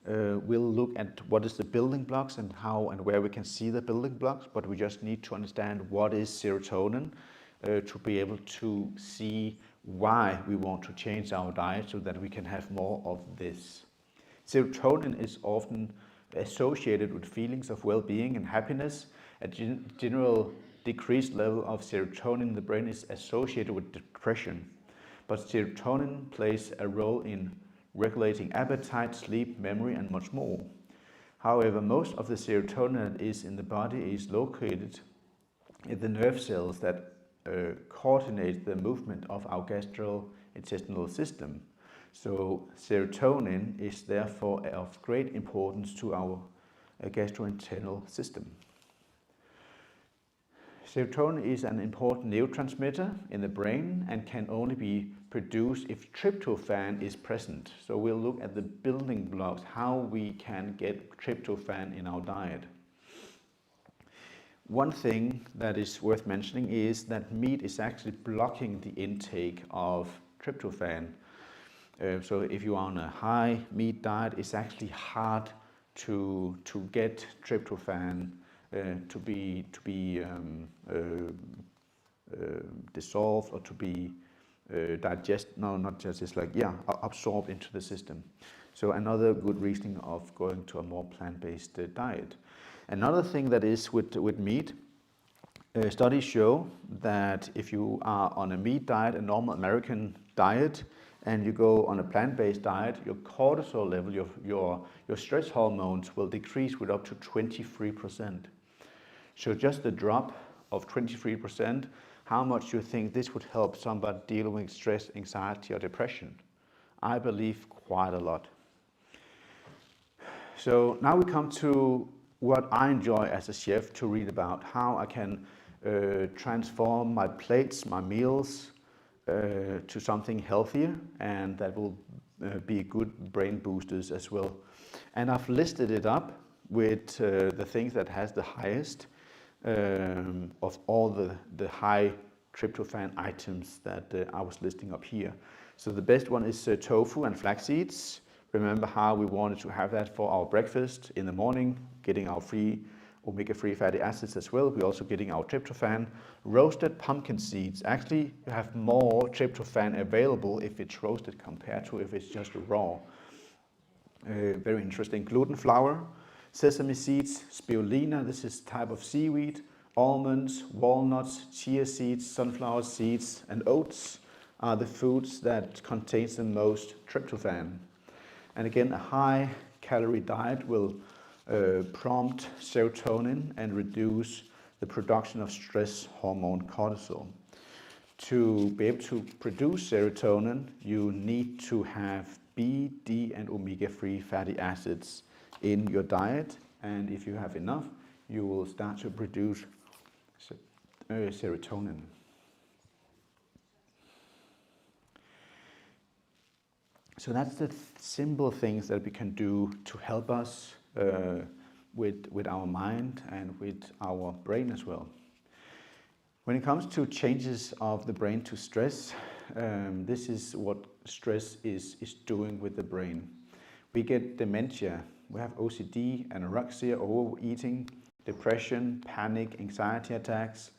[SPEAKER 2] we'll look at what is the building blocks and how and where we can see the building blocks, but we just need to understand what is serotonin to be able to see why we want to change our diet so that we can have more of this. Serotonin is often associated with feelings of well-being and happiness. A general decreased level of serotonin in the brain is associated with depression. But serotonin plays a role in regulating appetite, sleep, memory, and much more. However, most of the serotonin that is in the body is located in the nerve cells that coordinate the movement of our gastrointestinal system. So serotonin is therefore of great importance to our gastrointestinal system. Serotonin is an important neurotransmitter in the brain and can only be produced if tryptophan is present. So we'll look at the building blocks, how we can get tryptophan in our diet. One thing that is worth mentioning is that meat is actually blocking the intake of tryptophan. So if you are on a high meat diet, it's actually hard to get tryptophan to be dissolved or to be absorbed into the system. So another good reasoning of going to a more plant-based diet. Another thing that is with meat, studies show that if you are on a meat diet, a normal American diet, and you go on a plant-based diet, your cortisol level, your stress hormones will decrease with up to 23%. So just the drop of 23%, how much you think this would help somebody deal with stress, anxiety, or depression? I believe quite a lot. So now we come to what I enjoy as a chef to read about, how I can transform my plates, my meals, to something healthier, and that will be good brain boosters as well. And I've listed it up with the things that has the highest of all the high tryptophan items that I was listing up here. So the best one is tofu and flax seeds. Remember how we wanted to have that for our breakfast in the morning, getting our free omega-3 fatty acids as well. We're also getting our tryptophan. Roasted pumpkin seeds. Actually, you have more tryptophan available if it's roasted compared to if it's just raw. Very interesting. Gluten flour, sesame seeds, spirulina, this is type of seaweed, almonds, walnuts, chia seeds, sunflower seeds, and oats are the foods that contains the most tryptophan. And again, a high calorie diet will prompt serotonin and reduce the production of stress hormone cortisol. To be able to produce serotonin, you need to have B, D, and omega-3 fatty acids in your diet, and if you have enough, you will start to produce serotonin. So that's the simple things that we can do to help us with our mind and with our brain as well. When it comes to changes of the brain to stress, this is what stress is doing with the brain. We get dementia, we have OCD, anorexia, overeating, depression, panic, anxiety attacks,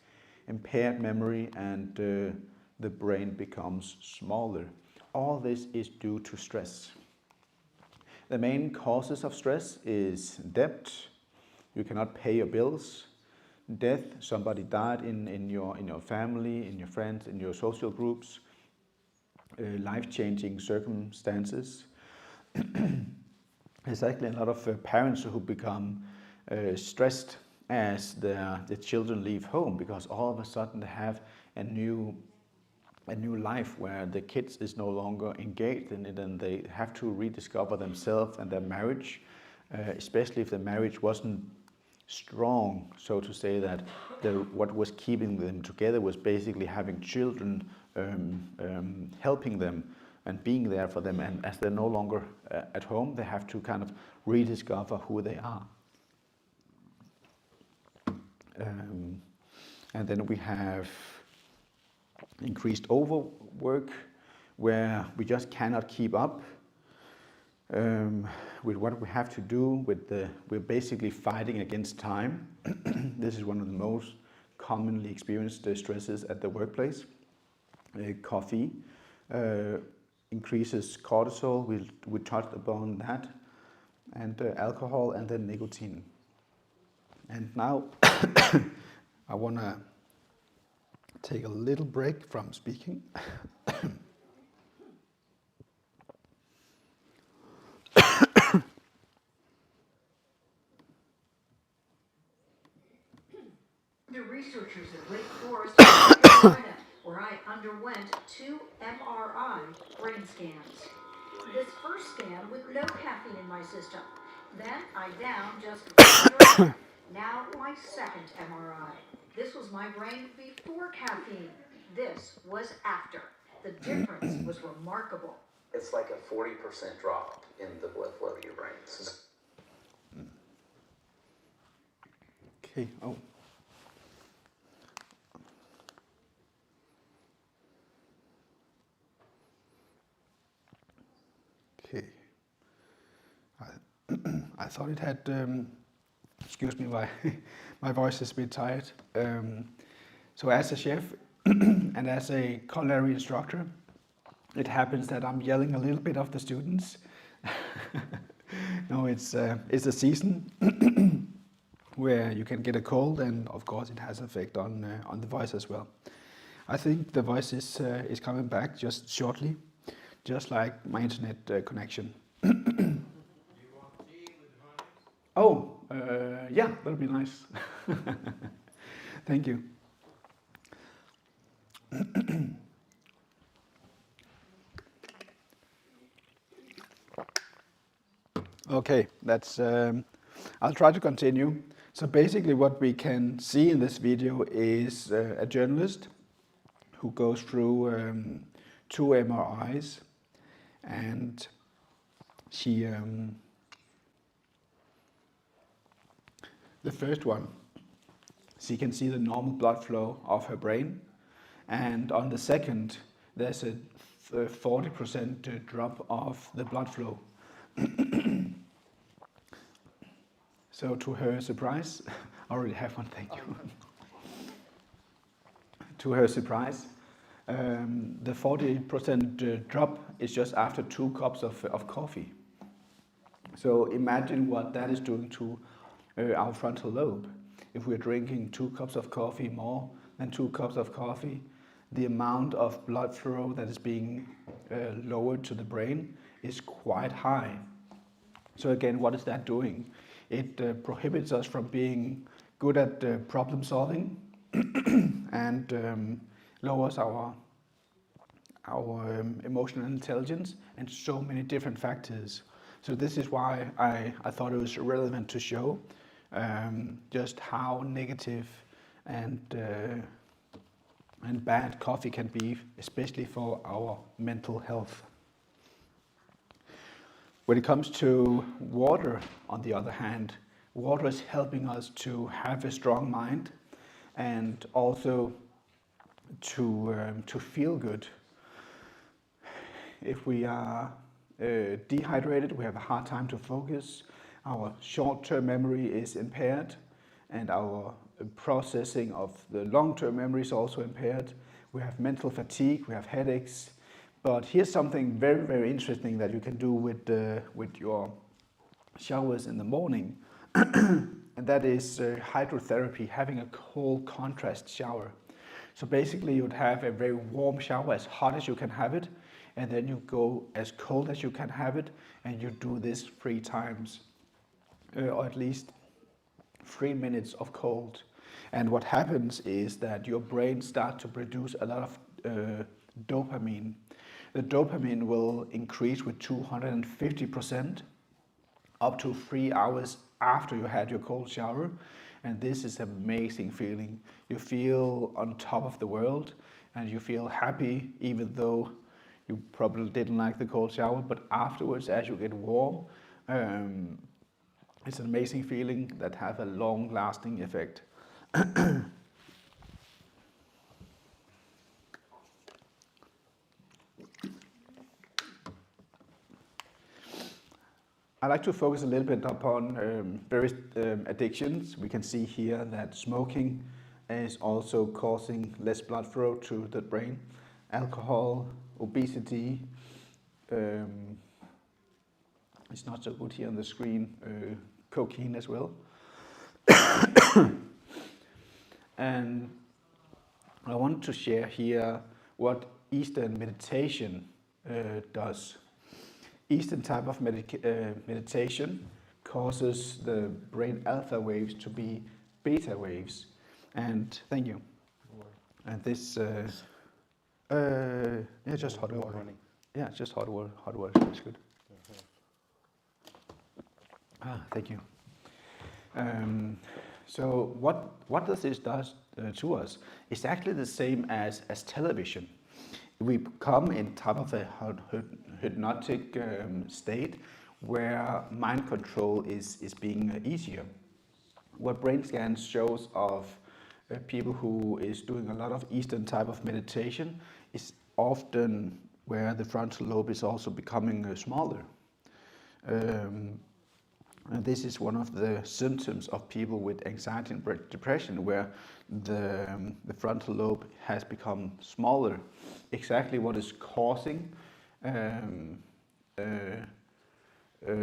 [SPEAKER 2] impaired memory, and the brain becomes smaller. All this is due to stress. The main causes of stress is debt, you cannot pay your bills, death, somebody died in your family, in your friends, in your social groups, life-changing circumstances. There's actually a lot of parents who become stressed as the children leave home, because all of a sudden they have a new life where the kids is no longer engaged in it, and they have to rediscover themselves and their marriage, especially if the marriage wasn't strong, so to say, that what was keeping them together was basically having children, helping them and being there for them, and as they're no longer at home, they have to kind of rediscover who they are. And then we have increased overwork, where we just cannot keep up with what we have to do. We're basically fighting against time. This is one of the most commonly experienced stresses at the workplace. Coffee increases cortisol. We touched upon that, and alcohol, and then nicotine. And now I want to take a little break from speaking.
[SPEAKER 3] The researchers at Lake Forest, North Carolina, where I underwent 2 MRI brain scans. This first scan with no caffeine in my system. Then I downed just 1 Now my second MRI. This was my brain before caffeine. This was after. The difference was remarkable.
[SPEAKER 4] It's like a 40% drop in the blood flow to your brain.
[SPEAKER 2] Okay. Oh. Okay. I thought it had. Excuse me, my voice is a bit tired. So as a chef and as a culinary instructor, it happens that I'm yelling a little bit of the students. No, it's a season where you can get a cold, and of course it has effect on the voice as well. I think the voice is coming back just shortly, just like my internet connection. Oh, yeah, that'll be nice. Thank you. Okay, that's. I'll try to continue. So basically, what we can see in this video is a journalist who goes through 2 MRIs, and she. The first one, she can see the normal blood flow of her brain, and on the second, there's a 40% drop of the blood flow. So to her surprise, I already have one, thank you. To her surprise, the 40% drop is just after 2 cups of coffee. So imagine what that is doing to our frontal lobe. If we're drinking 2 cups of coffee, more than 2 cups of coffee, the amount of blood flow that is being lowered to the brain is quite high. So again, what is that doing? It prohibits us from being good at problem solving and lowers our emotional intelligence and so many different factors. So this is why I thought it was relevant to show just how negative and bad coffee can be, especially for our mental health. When it comes to water, on the other hand, water is helping us to have a strong mind and also to feel good. If we are dehydrated, we have a hard time to focus, our short-term memory is impaired, and our processing of the long-term memory is also impaired. We have mental fatigue, we have headaches. But here's something very, very interesting that you can do with your showers in the morning, and that is hydrotherapy, having a cold contrast shower. So basically you'd have a very warm shower, as hot as you can have it, and then you go as cold as you can have it, and you do this 3 times, or at least 3 minutes of cold. And what happens is that your brain starts to produce a lot of dopamine. The dopamine will increase with 250% up to 3 hours after you had your cold shower, and this is an amazing feeling. You feel on top of the world, and you feel happy even though you probably didn't like the cold shower, but afterwards, as you get warm, it's an amazing feeling that has a long-lasting effect. I like to focus a little bit upon various addictions. We can see here that smoking is also causing less blood flow to the brain. Alcohol, obesity, it's not so good here on the screen, cocaine as well. And I want to share here what Eastern meditation does. Eastern type of meditation causes the brain alpha waves to be beta waves. And thank you. And this, yeah, just hot water. Yeah, just hot water. Hot water, that's good. Thank you. So what does this does to us? It's actually the same as television. We come in type of a hypnotic state where mind control is being easier. What brain scans shows of people who is doing a lot of Eastern type of meditation is often where the frontal lobe is also becoming smaller. And this is one of the symptoms of people with anxiety and depression, where the frontal lobe has become smaller. Exactly what is causing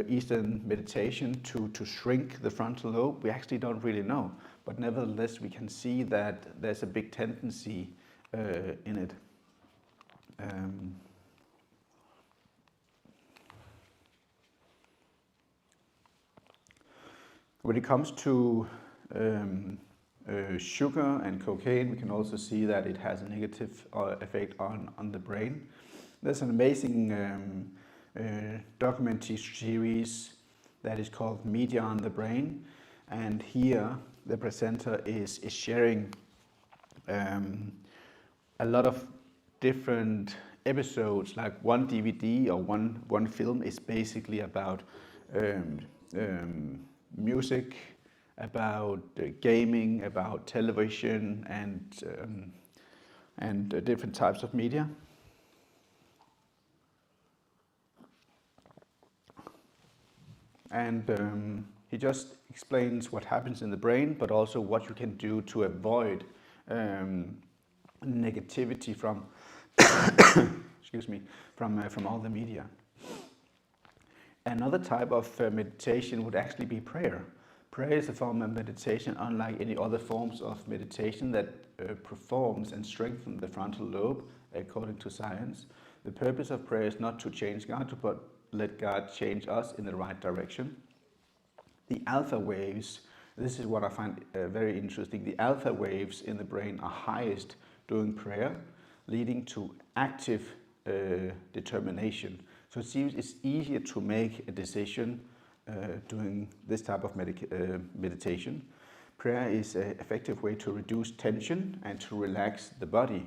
[SPEAKER 2] Eastern meditation to shrink the frontal lobe, we actually don't really know. But nevertheless, we can see that there's a big tendency in it. When it comes to sugar and cocaine, we can also see that it has a negative effect on the brain. There's an amazing documentary series that is called Media on the Brain, and here the presenter is sharing a lot of different episodes. Like one DVD or one film is basically about music, about gaming, about television, and different types of media. And he just explains what happens in the brain, but also what you can do to avoid negativity from excuse me, from all the media. Another type of meditation would actually be prayer. Prayer is a form of meditation unlike any other forms of meditation that performs and strengthens the frontal lobe according to science. The purpose of prayer is not to change God, but let God change us in the right direction. The alpha waves, this is what I find very interesting. The alpha waves in the brain are highest during prayer, leading to active determination. So it seems it's easier to make a decision doing this type of meditation. Prayer is an effective way to reduce tension and to relax the body.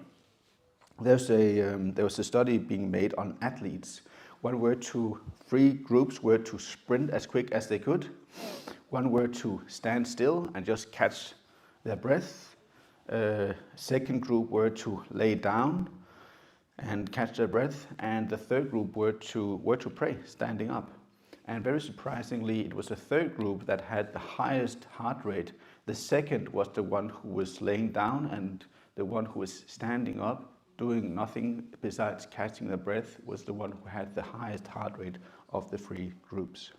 [SPEAKER 2] There was a study being made on athletes. Three groups were to sprint as quick as they could. One were to stand still and just catch their breath. Second group were to lay down and catch their breath, and the third group were to pray, standing up. And very surprisingly, it was the third group that had the highest heart rate. The second was the one who was laying down, and the one who was standing up, doing nothing besides catching the breath, was the one who had the highest heart rate of the three groups.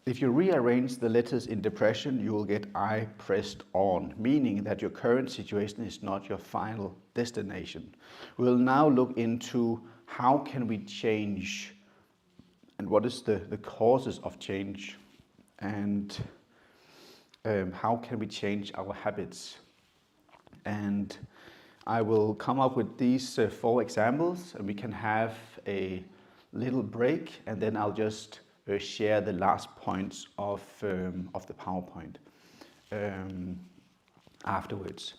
[SPEAKER 2] If you rearrange the letters in depression, you will get I pressed on, meaning that your current situation is not your final destination. We'll now look into how can we change and what is the causes of change, and how can we change our habits. And I will come up with these 4 examples, and we can have a little break, and then I'll just share the last points of the PowerPoint afterwards.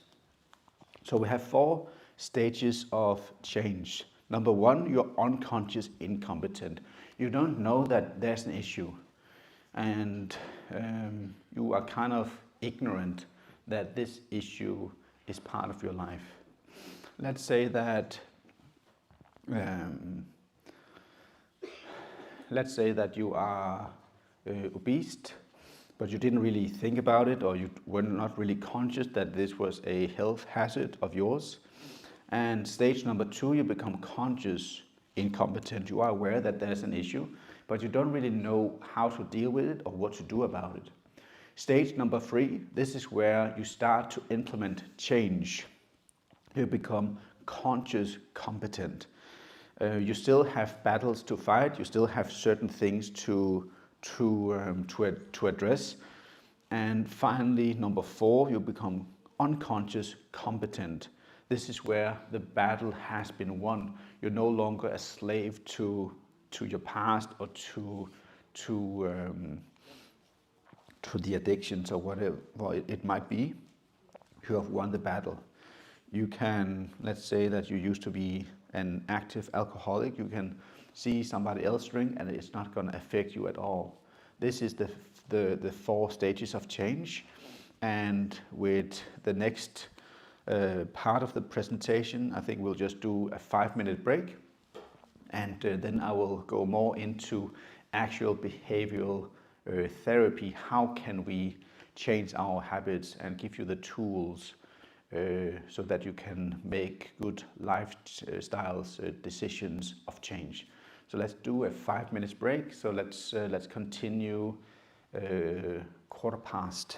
[SPEAKER 2] So we have 4 stages of change. Number 1, you're unconscious incompetent. You don't know that there's an issue, and you are kind of ignorant that this issue is part of your life. Let's say that you are obese, but you didn't really think about it, or you were not really conscious that this was a health hazard of yours. And stage number 2, you become conscious incompetent. You are aware that there's an issue, but you don't really know how to deal with it or what to do about it. Stage number 3, this is where you start to implement change. You become conscious competent. You still have battles to fight. You still have certain things to address. And finally, number 4, you become unconscious competent. This is where the battle has been won. You're no longer a slave to your past or to the addictions or whatever it might be. You have won the battle. You can, let's say that you used to be an active alcoholic. You can see somebody else drink and it's not going to affect you at all. This is the 4 stages of change. And with the next part of the presentation, I think we'll just do a 5-minute break, and then I will go more into actual behavioral therapy. How can we change our habits and give you the tools so that you can make good lifestyles decisions of change. So let's do a 5-minute break. So let's continue 1:15.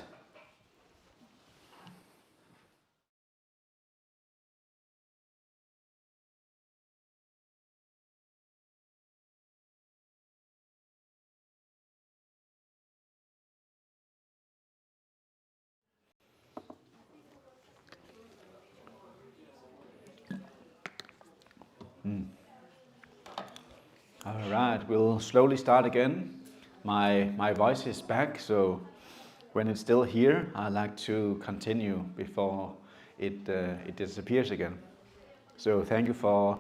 [SPEAKER 2] right, we'll slowly start again. My voice is back, so when it's still here, I like to continue before it disappears again. So thank you for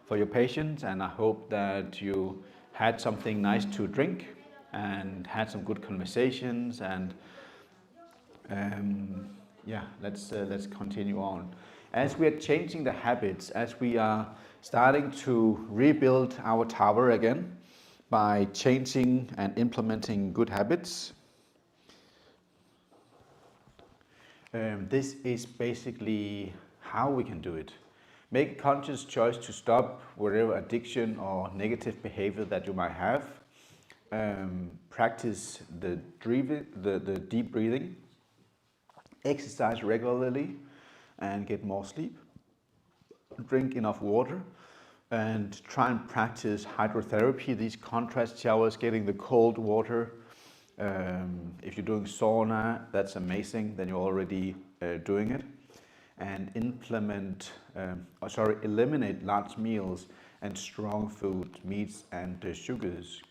[SPEAKER 2] your patience, and I hope that you had something nice to drink and had some good conversations. And yeah, let's continue on. As we are changing the habits, as we are starting to rebuild our tower again by changing and implementing good habits. This is basically how we can do it. Make a conscious choice to stop whatever addiction or negative behavior that you might have. Practice the deep breathing. Exercise regularly and get more sleep. Drink enough water and try and practice hydrotherapy, these contrast showers, getting the cold water. If you're doing sauna, that's amazing, then you're already doing it. And eliminate large meals and strong food, meats and sugars.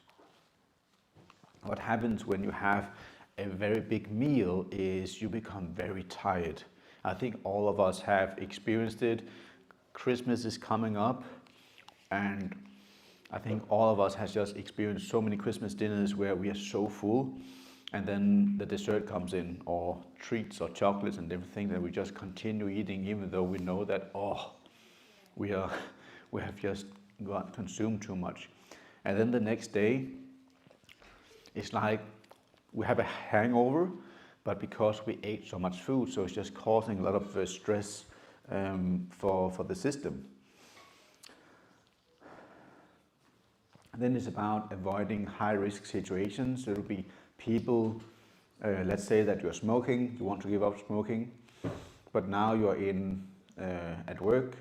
[SPEAKER 2] What happens when you have a very big meal is you become very tired. I think all of us have experienced it. Christmas is coming up, and I think all of us has just experienced so many Christmas dinners where we are so full, and then the dessert comes in, or treats or chocolates and everything, that we just continue eating even though we know that we have just got consumed too much. And then the next day it's like we have a hangover, but because we ate so much food, so it's just causing a lot of stress for the system. And then it's about avoiding high-risk situations. There will be people, let's say that you're smoking, you want to give up smoking, but now you're at work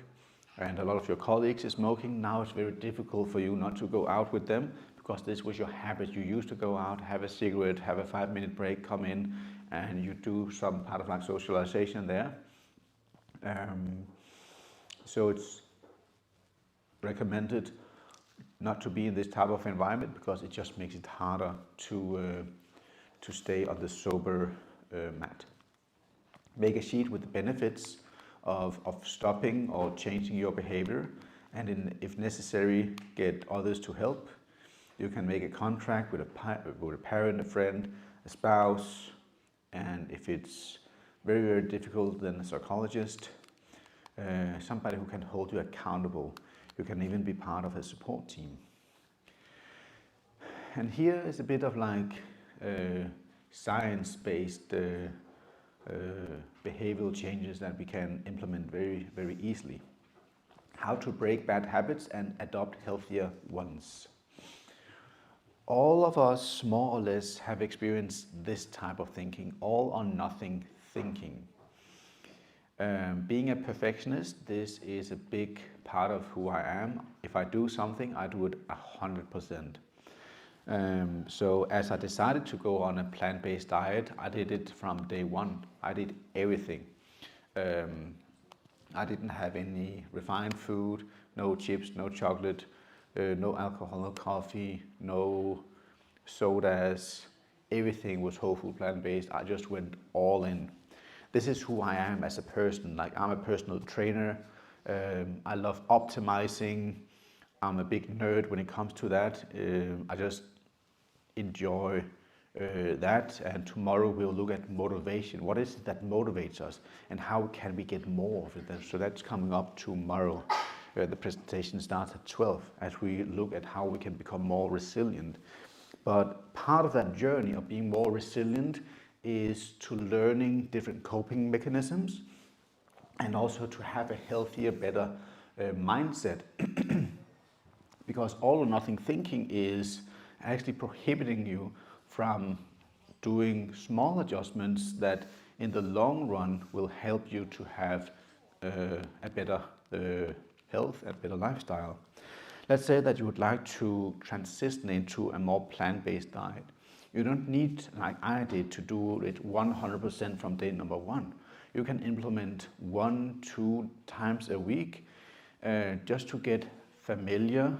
[SPEAKER 2] and a lot of your colleagues is smoking. Now it's very difficult for you not to go out with them, because this was your habit. You used to go out, have a cigarette, have a 5-minute break, come in, and you do some part of like socialization there. So it's recommended not to be in this type of environment, because it just makes it harder to stay on the sober mat. Make a sheet with the benefits of stopping or changing your behavior, and if necessary, get others to help. You can make a contract with a parent, a friend, a spouse, and if it's very, very difficult, then a psychologist, somebody who can hold you accountable. You can even be part of a support team. And here is a bit of like science-based behavioral changes that we can implement very, very easily. How to break bad habits and adopt healthier ones. All of us, more or less, have experienced this type of thinking, all or nothing thinking. Being a perfectionist, this is a big part of who I am. If I do something, I do it 100%. So as I decided to go on a plant-based diet, I did it from day one. I did everything. I didn't have any refined food, no chips, no chocolate, no alcohol, no coffee, no sodas. Everything was whole food, plant-based. I just went all in. This is who I am as a person. Like, I'm a personal trainer. I love optimizing. I'm a big nerd when it comes to that. I just enjoy that. And tomorrow we'll look at motivation. What is it that motivates us, and how can we get more of it? So that's coming up tomorrow. The presentation starts at 12 as we look at how we can become more resilient. But part of that journey of being more resilient is to learning different coping mechanisms, and also to have a healthier, better mindset. Because all or nothing thinking is actually prohibiting you from doing small adjustments that in the long run will help you to have a better health and better lifestyle. Let's say that you would like to transition into a more plant-based diet. You don't need, like I did, to do it 100% from day number one. You can implement 1-2 times a week just to get familiar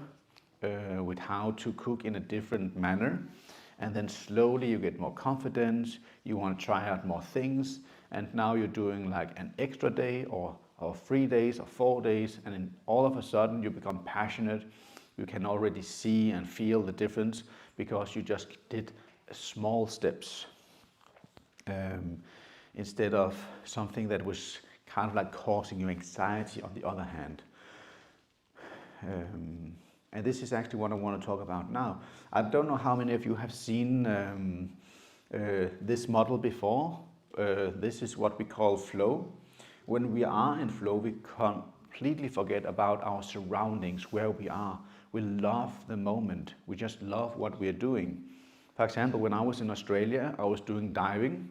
[SPEAKER 2] with how to cook in a different manner. And then slowly you get more confidence, you want to try out more things, and now you're doing like an extra day or 3 days or 4 days, and then all of a sudden you become passionate. You can already see and feel the difference because you just did small steps instead of something that was kind of like causing you anxiety on the other hand. And this is actually what I want to talk about now. I don't know how many of you have seen this model before. This is what we call flow. When we are in flow, we completely forget about our surroundings, where we are. We love the moment. We just love what we are doing. For example, when I was in Australia, I was doing diving.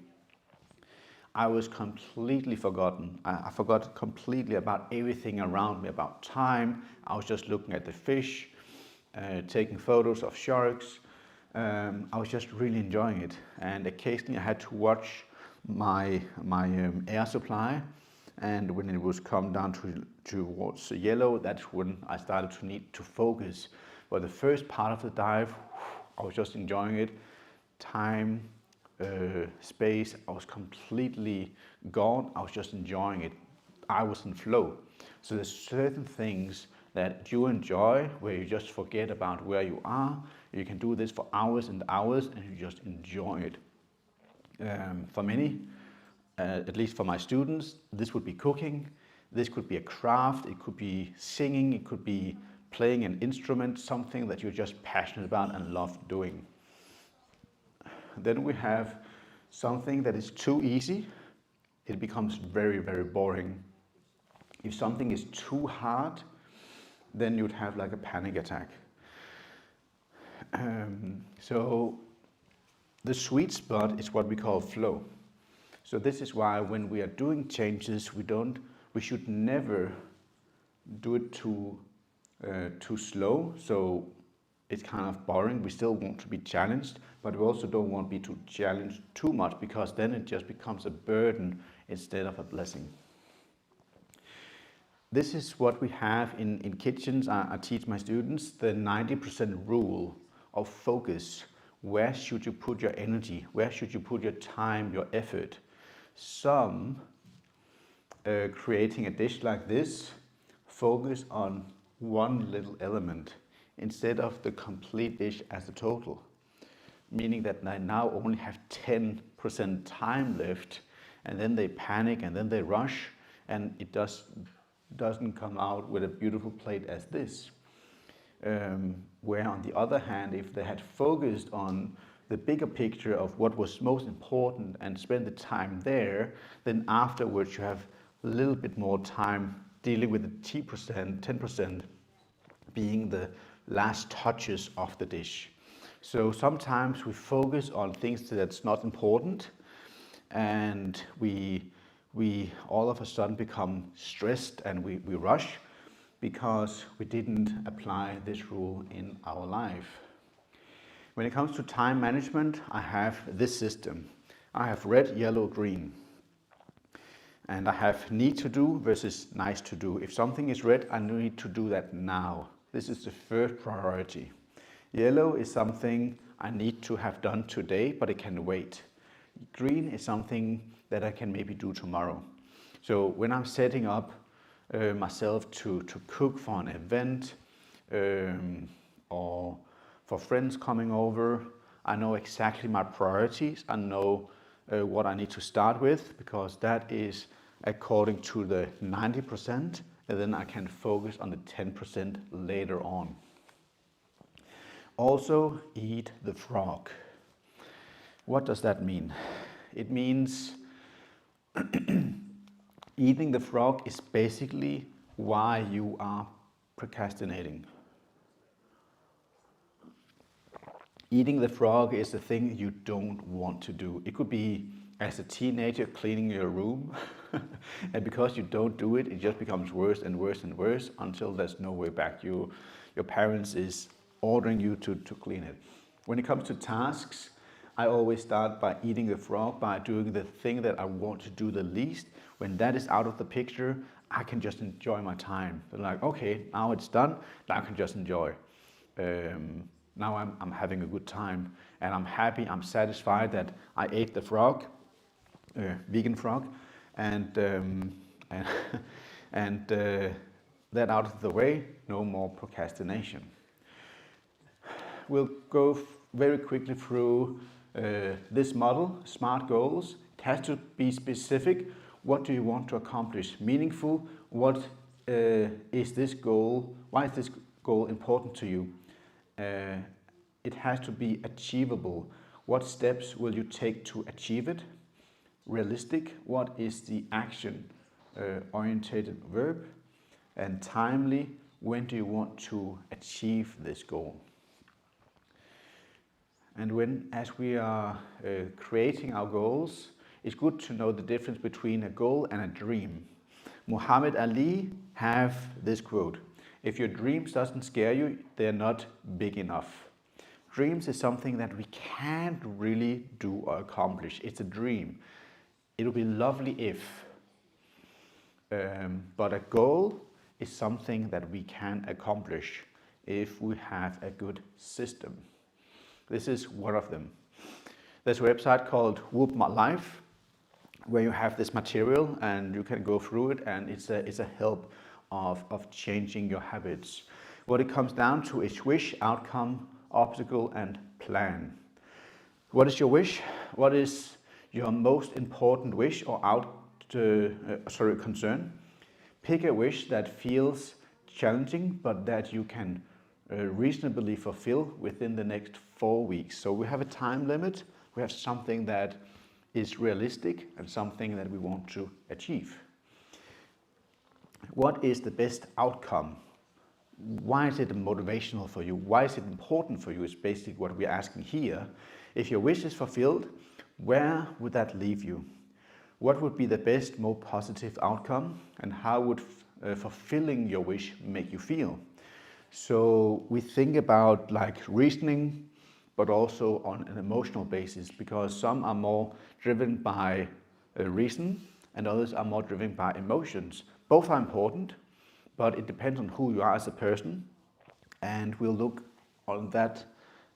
[SPEAKER 2] I was completely forgotten. I forgot completely about everything around me, about time. I was just looking at the fish, taking photos of sharks. I was just really enjoying it. And occasionally I had to watch my air supply. And when it was come down towards yellow, that's when I started to need to focus. But the first part of the dive, I was just enjoying it. Time, space, I was completely gone. I was just enjoying it. I was in flow. So there's certain things that you enjoy where you just forget about where you are. You can do this for hours and hours and you just enjoy it. For many, at least for my students, this would be cooking. This could be a craft. It could be singing. It could be playing an instrument, something that you're just passionate about and love doing. Then we have something that is too easy. It becomes very, very boring. If something is too hard, then you'd have like a panic attack. So the sweet spot is what we call flow. So this is why when we are doing changes, we should never do it too slow. So it's kind of boring. We still want to be challenged, but we also don't want to be too challenged too much, because then it just becomes a burden instead of a blessing. This is what we have in kitchens. I teach my students the 90% rule of focus. Where should you put your energy? Where should you put your time, your effort? Some, creating a dish like this, focus on one little element instead of the complete dish as a total. Meaning that they now only have 10% time left, and then they panic and then they rush, and it doesn't come out with a beautiful plate as this. Where on the other hand, if they had focused on the bigger picture of what was most important and spent the time there, then afterwards you have a little bit more time dealing with the 10% being the last touches of the dish. So sometimes we focus on things that's not important, and we all of a sudden become stressed and we rush because we didn't apply this rule in our life. When it comes to time management, I have this system. I have red, yellow, green. And I have need to do versus nice to do. If something is red, I need to do that now. This is the first priority. Yellow is something I need to have done today, but it can wait. Green is something that I can maybe do tomorrow. So when I'm setting up myself to cook for an event or for friends coming over, I know exactly my priorities. I know what I need to start with, because that is according to the 90%, and then I can focus on the 10% later on. Also, eat the frog. What does that mean? It means eating the frog is basically why you are procrastinating. Eating the frog is the thing you don't want to do. It could be as a teenager cleaning your room, and because you don't do it, it just becomes worse and worse and worse until there's no way back. Your parents is ordering you to clean it. When it comes to tasks, I always start by eating the frog, by doing the thing that I want to do the least. When that is out of the picture, I can just enjoy my time. Like, okay, now it's done, now I can just enjoy. now I'm having a good time, and I'm happy, I'm satisfied that I ate the frog, vegan frog, and and, and that out of the way, no more procrastination. We'll go very quickly through this model, SMART goals. It has to be specific. What do you want to accomplish? Meaningful. What is this goal? Why is this goal important to you? It has to be achievable. What steps will you take to achieve it? Realistic. What is the action oriented verb? And timely. When do you want to achieve this goal? And as we are creating our goals, it's good to know the difference between a goal and a dream. Muhammad Ali have this quote: "If your dreams doesn't scare you, they're not big enough." Dreams is something that we can't really do or accomplish. It's a dream. It would be lovely if, but a goal is something that we can accomplish if we have a good system. This is one of them. There's a website called Whoop My Life, where you have this material and you can go through it, and it's a help of changing your habits. What it comes down to is wish, outcome, obstacle, and plan. What is your wish? What is your most important wish or concern? Pick a wish that feels challenging, but that you can reasonably fulfill within the next 4 weeks. So we have a time limit. We have something that is realistic and something that we want to achieve. What is the best outcome? Why is it motivational for you? Why is it important for you is basically what we're asking here. If your wish is fulfilled, where would that leave you? What would be the best, more positive outcome? And how would fulfilling your wish make you feel? So we think about like reasoning, but also on an emotional basis, because some are more driven by reason and others are more driven by emotions. Both are important, but it depends on who you are as a person. And we'll look on that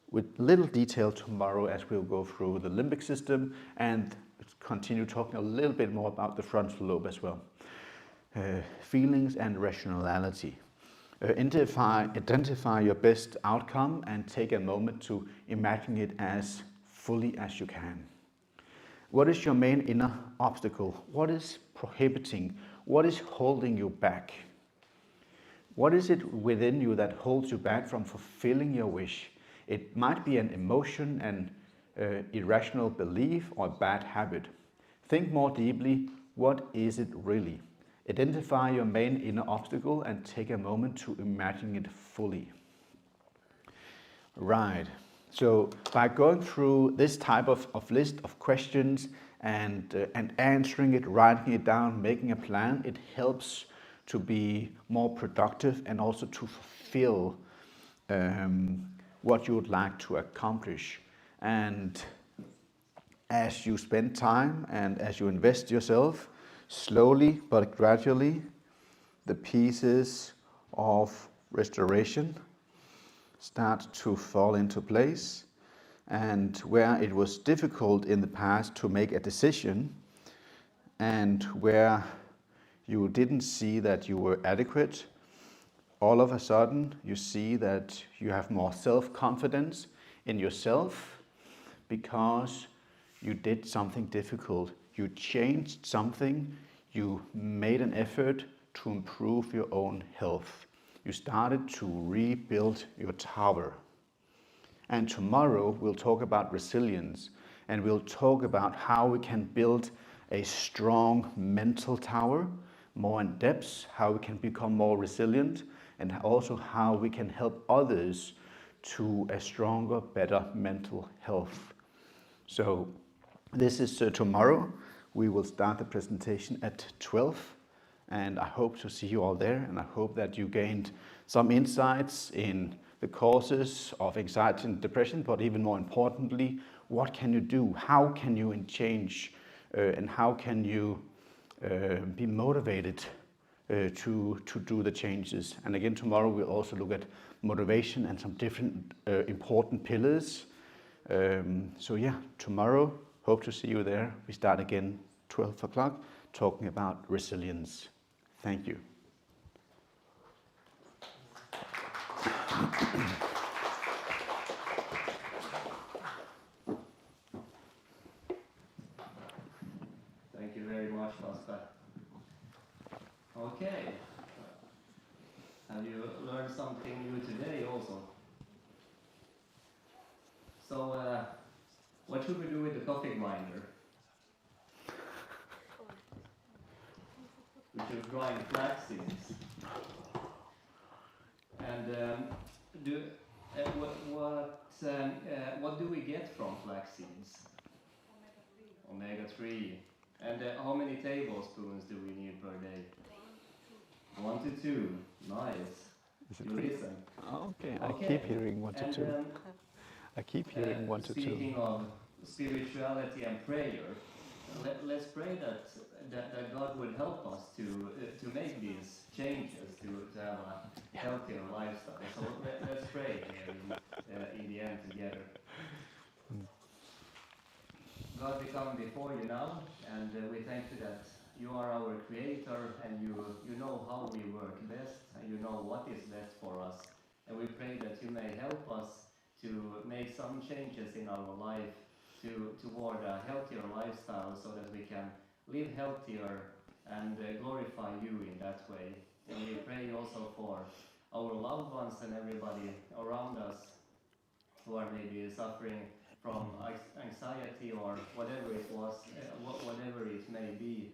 [SPEAKER 2] with little detail tomorrow as we'll go through the limbic system and continue talking a little bit more about the frontal lobe as well. Feelings and rationality. Identify your best outcome and take a moment to imagine it as fully as you can. What is your main inner obstacle? What is prohibiting? What is holding you back? What is it within you that holds you back from fulfilling your wish? It might be an emotion, an irrational belief, or a bad habit. Think more deeply, what is it really? Identify your main inner obstacle and take a moment to imagine it fully. Right, so by going through this type of list of questions and answering it, writing it down, making a plan, it helps to be more productive and also to fulfill what you would like to accomplish. And as you spend time and as you invest yourself, slowly but gradually, the pieces of restoration start to fall into place. And where it was difficult in the past to make a decision, and where you didn't see that you were adequate, all of a sudden you see that you have more self-confidence in yourself because you did something difficult. You changed something, you made an effort to improve your own health. You started to rebuild your tower. And tomorrow we'll talk about resilience, and we'll talk about how we can build a strong mental tower, more in depth, how we can become more resilient, and also how we can help others to a stronger, better mental health. So this is tomorrow. We will start the presentation at 12, and I hope to see you all there, and I hope that you gained some insights in the causes of anxiety and depression, but even more importantly, what can you do? How can you change, and how can you be motivated to do the changes? And again, tomorrow we'll also look at motivation and some different important pillars. So yeah, tomorrow, hope to see you there. We start again 12 o'clock talking about resilience. Thank you.
[SPEAKER 1] Thank you very much, Kasper. Okay. Have you learned something new today also? So, what should we do with the coffee grinder? We should grind flax seeds. And what do we get from flax seeds? Omega-3. And how many tablespoons do we need per day? 1 to 2. Nice.
[SPEAKER 2] Is it
[SPEAKER 1] You
[SPEAKER 2] three?
[SPEAKER 1] listen.
[SPEAKER 2] Okay,
[SPEAKER 1] Okay.
[SPEAKER 2] I keep hearing 1 to
[SPEAKER 1] And,
[SPEAKER 2] 2. I keep hearing 1 to 2.
[SPEAKER 1] Speaking of spirituality and prayer, let's pray that God will help us to make these changes, to have a healthier lifestyle. So let's pray here in the end together. God, we come before you now, and we thank you that you are our creator, and you know how we work best, and you know what is best for us. And we pray that you may help us to make some changes in our life toward a healthier lifestyle, so that we can live healthier and glorify you in that way. And we pray also for our loved ones and everybody around us who are maybe suffering from anxiety or whatever it was, whatever it may be,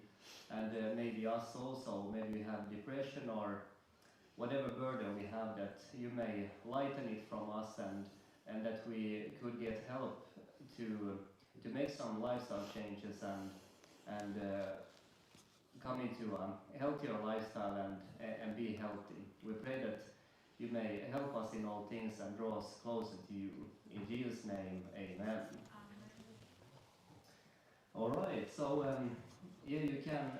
[SPEAKER 1] and maybe us also, maybe we have depression or whatever burden we have, that you may lighten it from us, and that we could get help to make some lifestyle changes and come into a healthier lifestyle and be healthy. We pray that you may help us in all things and draw us closer to you. In Jesus' name, amen. All right, so yeah, you can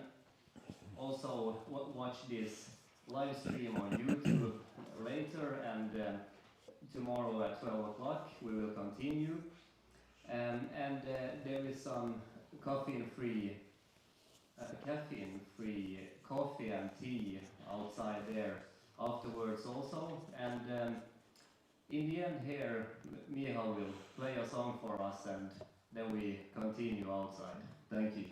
[SPEAKER 1] also watch this live stream on YouTube later, and tomorrow at 12 o'clock we will continue. And there is some caffeine-free coffee and tea outside there afterwards also. And in the end here, Miha will play a song for us, and then we continue outside. Thank you.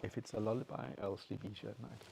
[SPEAKER 2] If it's a lullaby, I'll sleep easier at night.